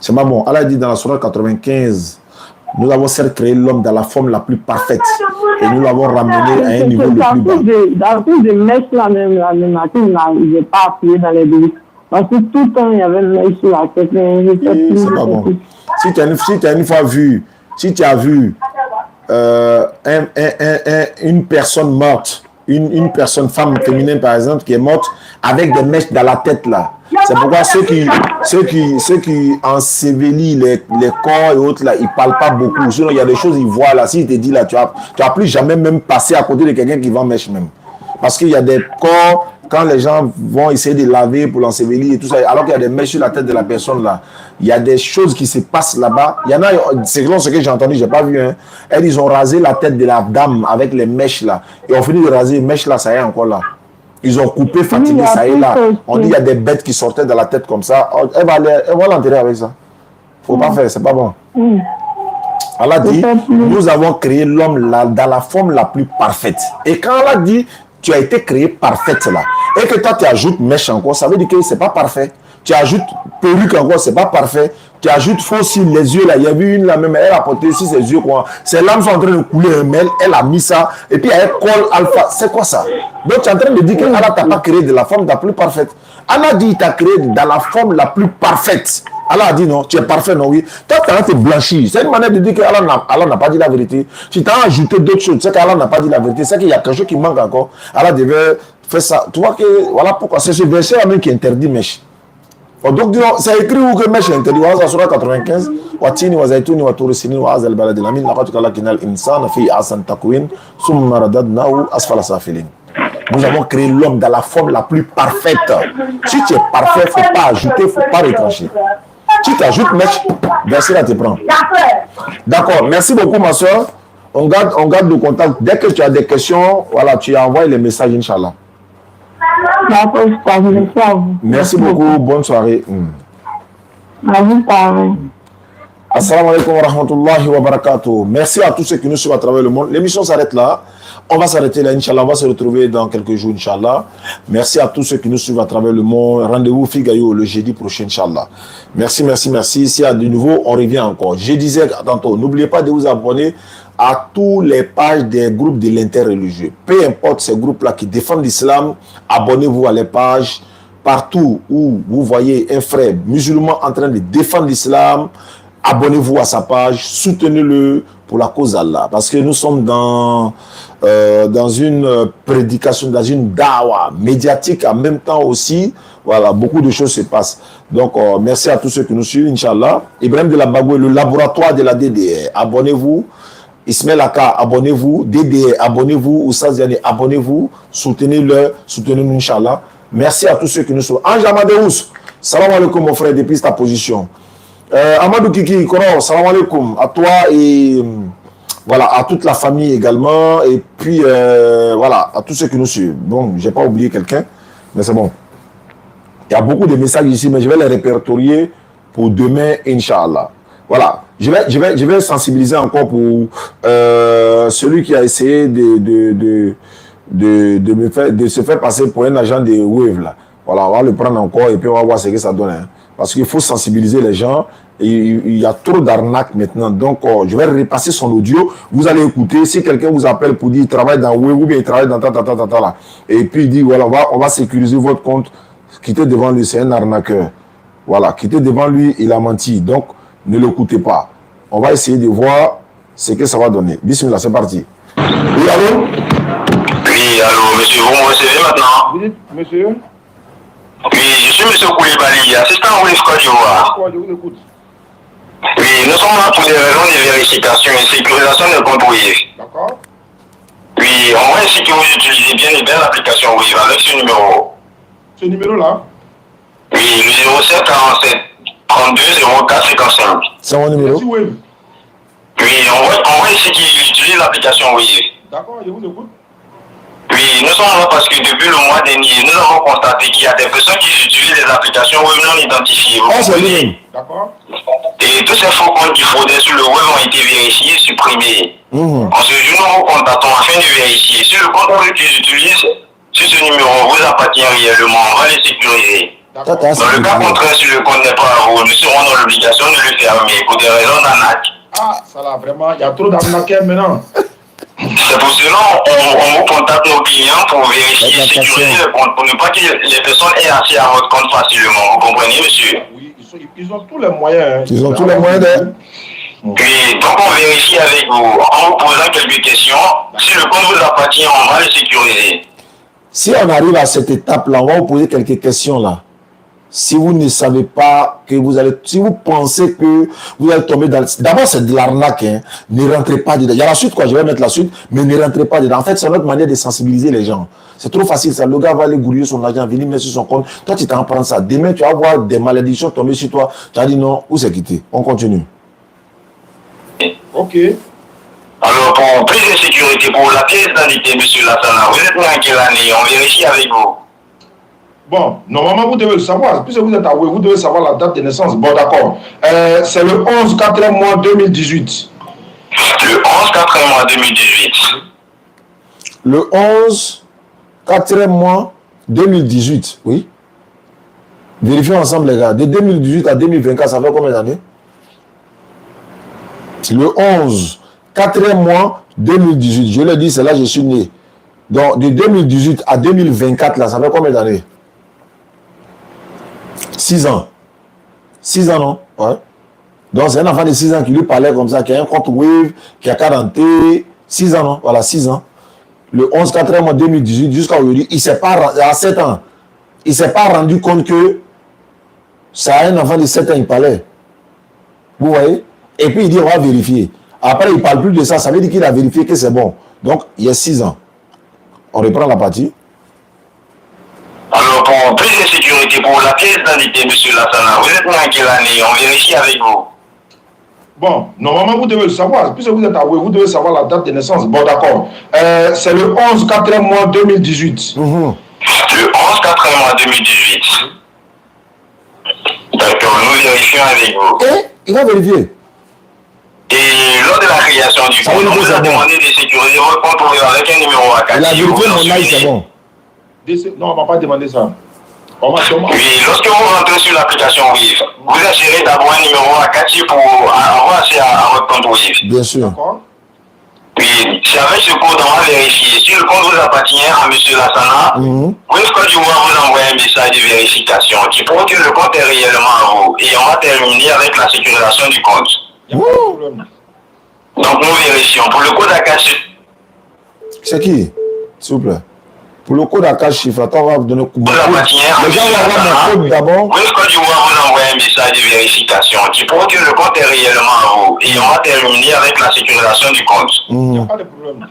C'est pas bon. Allah dit dans la Sourate 95, Nous avons certes créé l'homme dans la forme la plus parfaite et nous l'avons ramené à un niveau le plus bas. Dans cause de mèche là même, la matin, il n'est pas appuyé dans les deux. Parce que tout le temps, il y avait une mèche sur la tête. C'est pas bon. Si tu as une fois vu, si tu as vu une personne morte, une personne, femme féminine par exemple, qui est morte avec des mèches dans la tête là. C'est pourquoi ceux qui ensevelissent les corps et autres là, ils parlent pas beaucoup. Sinon, il y a des choses ils voient là. S'ils te disent là, tu vas plus jamais même passer à côté de quelqu'un qui vend mèche même. Parce qu'il y a des corps, quand les gens vont essayer de laver pour l'ensevelir et tout ça, alors qu'il y a des mèches sur la tête de la personne là, il y a des choses qui se passent là-bas. Il y en a, c'est ce que j'ai entendu, j'ai pas vu. Hein. Elles, ils ont rasé la tête de la dame avec les mèches là. Et on finit de raser les mèches là, ça y est encore là. Ils ont coupé, fatigué, ça y est là. On dit il y a des bêtes qui sortaient de la tête comme ça. Elle va l'enterrer avec ça. Faut pas faire, c'est pas bon. Allah dit, nous avons créé l'homme dans la forme la plus parfaite. Et quand Allah dit, tu as été créé parfaite là, et que toi tu ajoutes mèche encore, ça veut dire que c'est pas parfait. Tu ajoutes perruque encore, c'est pas parfait. Tu ajoutes faux cils, les yeux là, il y a eu une là même, elle a porté ici ses yeux quoi. Ses lames sont en train de couler un mail, elle a mis ça, et puis elle colle alpha. C'est quoi ça? Donc tu es en train de dire que Allah t'a pas créé de la forme la plus parfaite. Allah dit il t'a créé dans la forme la plus parfaite. Allah a dit non, tu es parfait, non, oui. Toi, tu as été blanchi. C'est une manière de dire que Allah n'a pas dit la vérité. Si tu as ajouté d'autres choses, c'est qu'Allah n'a pas dit la vérité. C'est qu'il y a quelque chose qui manque encore. Allah devait faire ça. Tu vois que, voilà pourquoi. C'est ce verset-là même qui interdit mèche. Donc, c'est écrit où que mèche est interdit. Voilà, sur 95. Watini wa zaituni wa turisini wa azal balad al-amin. Laqad kalakina al-insan fi asan takwin. Summa radadnahu asfala safilin. Nous avons créé l'homme dans la forme la plus parfaite. Si tu es parfait, il ne faut pas ajouter, il ne faut pas retrancher. Si tu ajoutes mèche, verset là te prend. D'accord, merci beaucoup ma soeur. On garde le contact. Dès que tu as des questions, voilà, tu envoies les messages, Inch'Allah. Merci beaucoup, bonne soirée. Assalamu alaikum wa rahmatullahi wa barakatuh. Merci à tous ceux qui nous suivent à travers le monde. L'émission s'arrête là. On va s'arrêter là, Inch'Allah. On va se retrouver dans quelques jours, Inch'Allah. Merci à tous ceux qui nous suivent à travers le monde. Rendez-vous Figayo le jeudi prochain, Inch'Allah. Merci, merci, merci. S'il y a de nouveau, on revient encore. Je disais tantôt, n'oubliez pas de vous abonner à tous les pages des groupes de l'interreligieux. Peu importe ces groupes-là qui défendent l'islam, abonnez-vous à les pages. Partout où vous voyez un frère musulman en train de défendre l'islam, abonnez-vous à sa page, soutenez-le pour la cause d'Allah. Parce que nous sommes dans une prédication, dans une dawa médiatique en même temps aussi. Voilà, beaucoup de choses se passent. Donc, merci à tous ceux qui nous suivent, Inch'Allah. Ibrahim de la Bagoué, le laboratoire de la DDR. Abonnez-vous. Ismaël Aka, abonnez-vous. DDR, abonnez-vous. Oussaz Diané, abonnez-vous. Soutenez-le, soutenez-nous, Inch'Allah. Merci à tous ceux qui nous suivent. Ange Amadeus, salam alaikum mon frère, depuis ta position. Amadou Kiki, Koro, salam alaikum à toi et voilà, à toute la famille également. Et puis, voilà, à tous ceux qui nous suivent. Bon, j'ai pas oublié quelqu'un, mais c'est bon. Il y a beaucoup de messages ici, mais je vais les répertorier pour demain, Inch'Allah. Voilà, je vais sensibiliser encore pour celui qui a essayé de se faire passer pour un agent de Wave là. Voilà, on va le prendre encore et puis on va voir ce que ça donne. Hein. Parce qu'il faut sensibiliser les gens. Et il y a trop d'arnaques maintenant. Donc, je vais repasser son audio. Vous allez écouter. Si quelqu'un vous appelle pour dire il travaille dans Wave ou bien il travaille dans là. Et puis il dit voilà, on va sécuriser votre compte. Quittez devant lui, c'est un arnaqueur. Voilà, quittez devant lui, il a menti. Donc, ne l'écoutez pas. On va essayer de voir ce que ça va donner. Bismillah, c'est parti. Oui, allô? Oui, allô, monsieur, vous me recevez maintenant? Oui, monsieur. Oui, je suis monsieur Koulibaly, assistant au Côte d'Ivoire. Je vous écoute. Oui, nous sommes là pour des raisons de vérification et sécurisation de compte Wave. D'accord. Oui, on voit ici que vous utilisez bien l'application Wave avec ce numéro. Ce numéro-là? Oui, le 07 47 32 04 55. C'est mon numéro? Oui, on voit ici qu'il utilise l'application Wave. D'accord, je vous écoute. Oui, nous sommes là parce que depuis le mois dernier, nous avons constaté qu'il y a des personnes qui utilisent les applications web non identifiées. C'est lui. D'accord. Et tous ces faux comptes qui fraudaient sur le web ont été vérifiés et supprimés. En ce jour, nous vous contactons afin de vérifier si le compte que tu utilises sur ce numéro vous appartient réellement, on va le sécuriser. Dans le cas contraire, si le compte n'est pas à vous, nous serons dans l'obligation de le fermer pour des raisons d'arnaque. Ah, ça là, vraiment, il y a trop d'arnaqueurs maintenant. C'est pour cela on vous contacte nos clients pour vérifier et sécuriser le compte, pour ne pas que les personnes aient accès à votre compte facilement. Vous comprenez, monsieur? Oui, ils ont tous les moyens. Hein. Ils ont tous les moyens de... Oui, donc on vérifie avec vous en vous posant quelques questions. Si le compte vous appartient, on va le sécuriser. Si on arrive à cette étape-là, on va vous poser quelques questions là. Si vous ne savez pas que vous allez, si vous pensez que vous allez tomber dans, d'abord c'est de l'arnaque, hein. Ne rentrez pas dedans. Il y a la suite quoi, je vais mettre la suite, mais ne rentrez pas dedans. En fait, c'est notre manière de sensibiliser les gens. C'est trop facile ça. Le gars va aller gouiller son argent, venir mettre sur son compte. Toi, tu t'en prends ça. Demain, tu vas voir des malédictions tomber sur toi. Tu as dit non, où c'est quitté. On continue. Ok. Alors, pour plus de sécurité, pour la pièce d'identité, monsieur Lassana, vous êtes né en quelle année? On vérifie avec vous. Bon, normalement, vous devez le savoir. Puisque vous êtes avoué, vous devez savoir la date de naissance. Bon, d'accord. C'est le 11 4 mois 2018. Le 11 4 mois 2018. Le 11 4 mois 2018, oui. Vérifions ensemble les gars. De 2018 à 2024, ça fait combien d'années? Le 11 4 mois 2018. Je l'ai dit, c'est là que je suis né. Donc, de 2018 à 2024, là, ça fait combien d'années? 6 ans. 6 ans, non? Ouais. Donc, c'est un enfant de 6 ans qui lui parlait comme ça, qui a un compte Wave, qui a 40, 6 ans, non? Voilà, 6 ans. Le 11 4 mois 2018 jusqu'à aujourd'hui, il s'est pas, à 7 ans, il ne s'est pas rendu compte que ça a un enfant de 7 ans, il parlait. Vous voyez? Et puis, il dit, on va vérifier. Après, il ne parle plus de ça. Ça veut dire qu'il a vérifié que c'est bon. Donc, il y a 6 ans. On reprend la partie. Alors, pour plus de sécurité, pour la pièce d'identité, monsieur Lassana, vous êtes né en quelle année? On vérifie avec vous. Bon, normalement, vous devez le savoir. Puisque vous êtes avoué, vous devez savoir la date de naissance. Bon, d'accord. C'est le 11 4 mois 2018. Le 11 4 mois 2018. D'accord, nous vérifions avec vous. Et il va vérifier. Et lors de la création du compte, on vous a demandé de sécuriser votre compte avec un numéro à 4. Il a vérifié mon âge, c'est bon. Non, on ne m'a pas demandé ça. Oui, lorsque vous rentrez sur l'application WIF, vous insérez d'abord un numéro à 4 pour avoir accès à votre compte WIF. Bien sûr. Oui, c'est avec ce code on va vérifier. Si le compte vous appartient à M. Lassana, WIF Côte d'Ivoire vous envoie un message de vérification qui prouve que le compte est réellement à vous. Et on va terminer avec la sécurisation du compte. Donc nous vérifions. Pour le code à 4 chiffres. C'est qui? S'il vous plaît. Pour le code à 4 chiffres, attends, on va vous donner le code. Vous appartient à Les gens vont avoir mon code d'abord. WIF Côte d'Ivoire vous envoie un message de vérification qui prouve que le compte est réellement à vous. Et on va terminer avec la sécurisation du compte. Il n'y a pas de problème.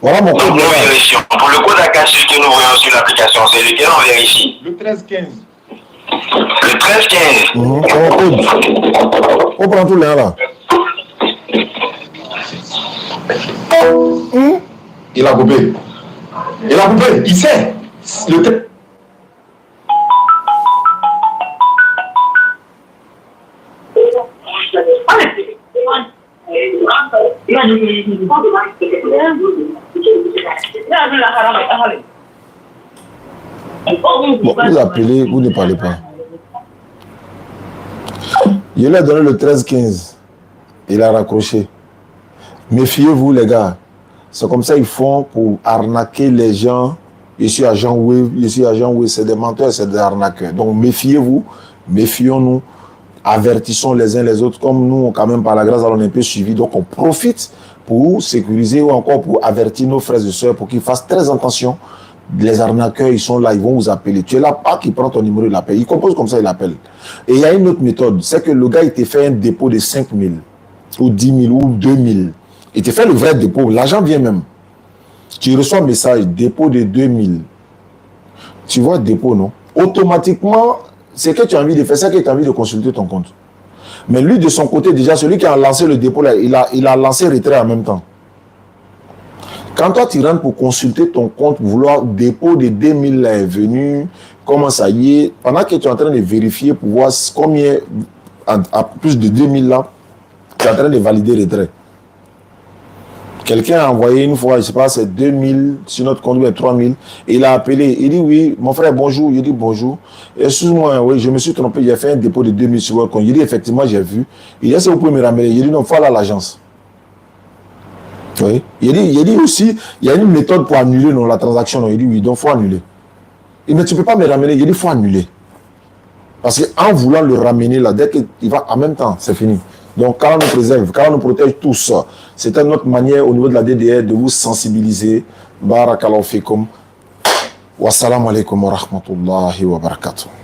Voilà mon Donc code. nous vérifions. Pour le code à 4 chiffres que nous voyons sur l'application, c'est lequel on vérifie? Le 13-15. Le 13-15. Mon code. On prend tout là. Il a coupé. Il a coupé. Il sait. Le Bon, vous appelez, vous ne parlez pas. Je lui ai donné le 13-15. Il a raccroché. Méfiez-vous, les gars. C'est comme ça ils font pour arnaquer les gens. Je suis agent Wave, c'est des menteurs, c'est des arnaqueurs. Donc méfiez-vous, méfions-nous, avertissons les uns les autres. Comme nous, quand même, par la grâce, on est un peu suivis. Donc on profite pour sécuriser ou encore pour avertir nos frères et sœurs pour qu'ils fassent très attention. Les arnaqueurs, ils sont là, ils vont vous appeler. Tu es là, pas qu'il prend ton numéro, il appelle. Il compose comme ça, il appelle. Et il y a une autre méthode, c'est que le gars, il te fait un dépôt de 5 000 ou 10 000 ou 2 000. Il te fait le vrai dépôt, l'argent vient même. Tu reçois un message, dépôt de 2 000. Tu vois dépôt, non? Automatiquement, c'est que tu as envie de faire, c'est que tu as envie de consulter ton compte. Mais lui, de son côté, déjà, celui qui a lancé le dépôt, là, il a lancé retrait en même temps. Quand toi, tu rentres pour consulter ton compte, vouloir dépôt de 2 000 là est venu, comment ça y est, pendant que tu es en train de vérifier pour voir combien, à plus de 2 000 là, tu es en train de valider retrait. Quelqu'un a envoyé une fois, je sais pas, c'est 2000 sur notre compte, 3000. Il a appelé, il dit oui, mon frère, bonjour. Il dit bonjour. Excuse-moi, oui, je me suis trompé, j'ai fait un dépôt de 2000 sur votre compte. Il dit effectivement, j'ai vu. Il dit, est-ce que vous pouvez me ramener? Il dit non, il faut aller à l'agence. Oui. Il dit aussi, il y a une méthode pour annuler non, la transaction. Non. Il dit oui, donc il faut annuler. Il dit, mais tu ne peux pas me ramener. Il dit, il faut annuler. Parce qu'en voulant le ramener là, dès qu'il va en même temps, c'est fini. Donc, quand on nous préserve, quand on nous protège tous, c'est une autre manière au niveau de la DDR de vous sensibiliser. Barakallahu fikum. Wassalamu alaikum wa rahmatullahi wa barakatuh.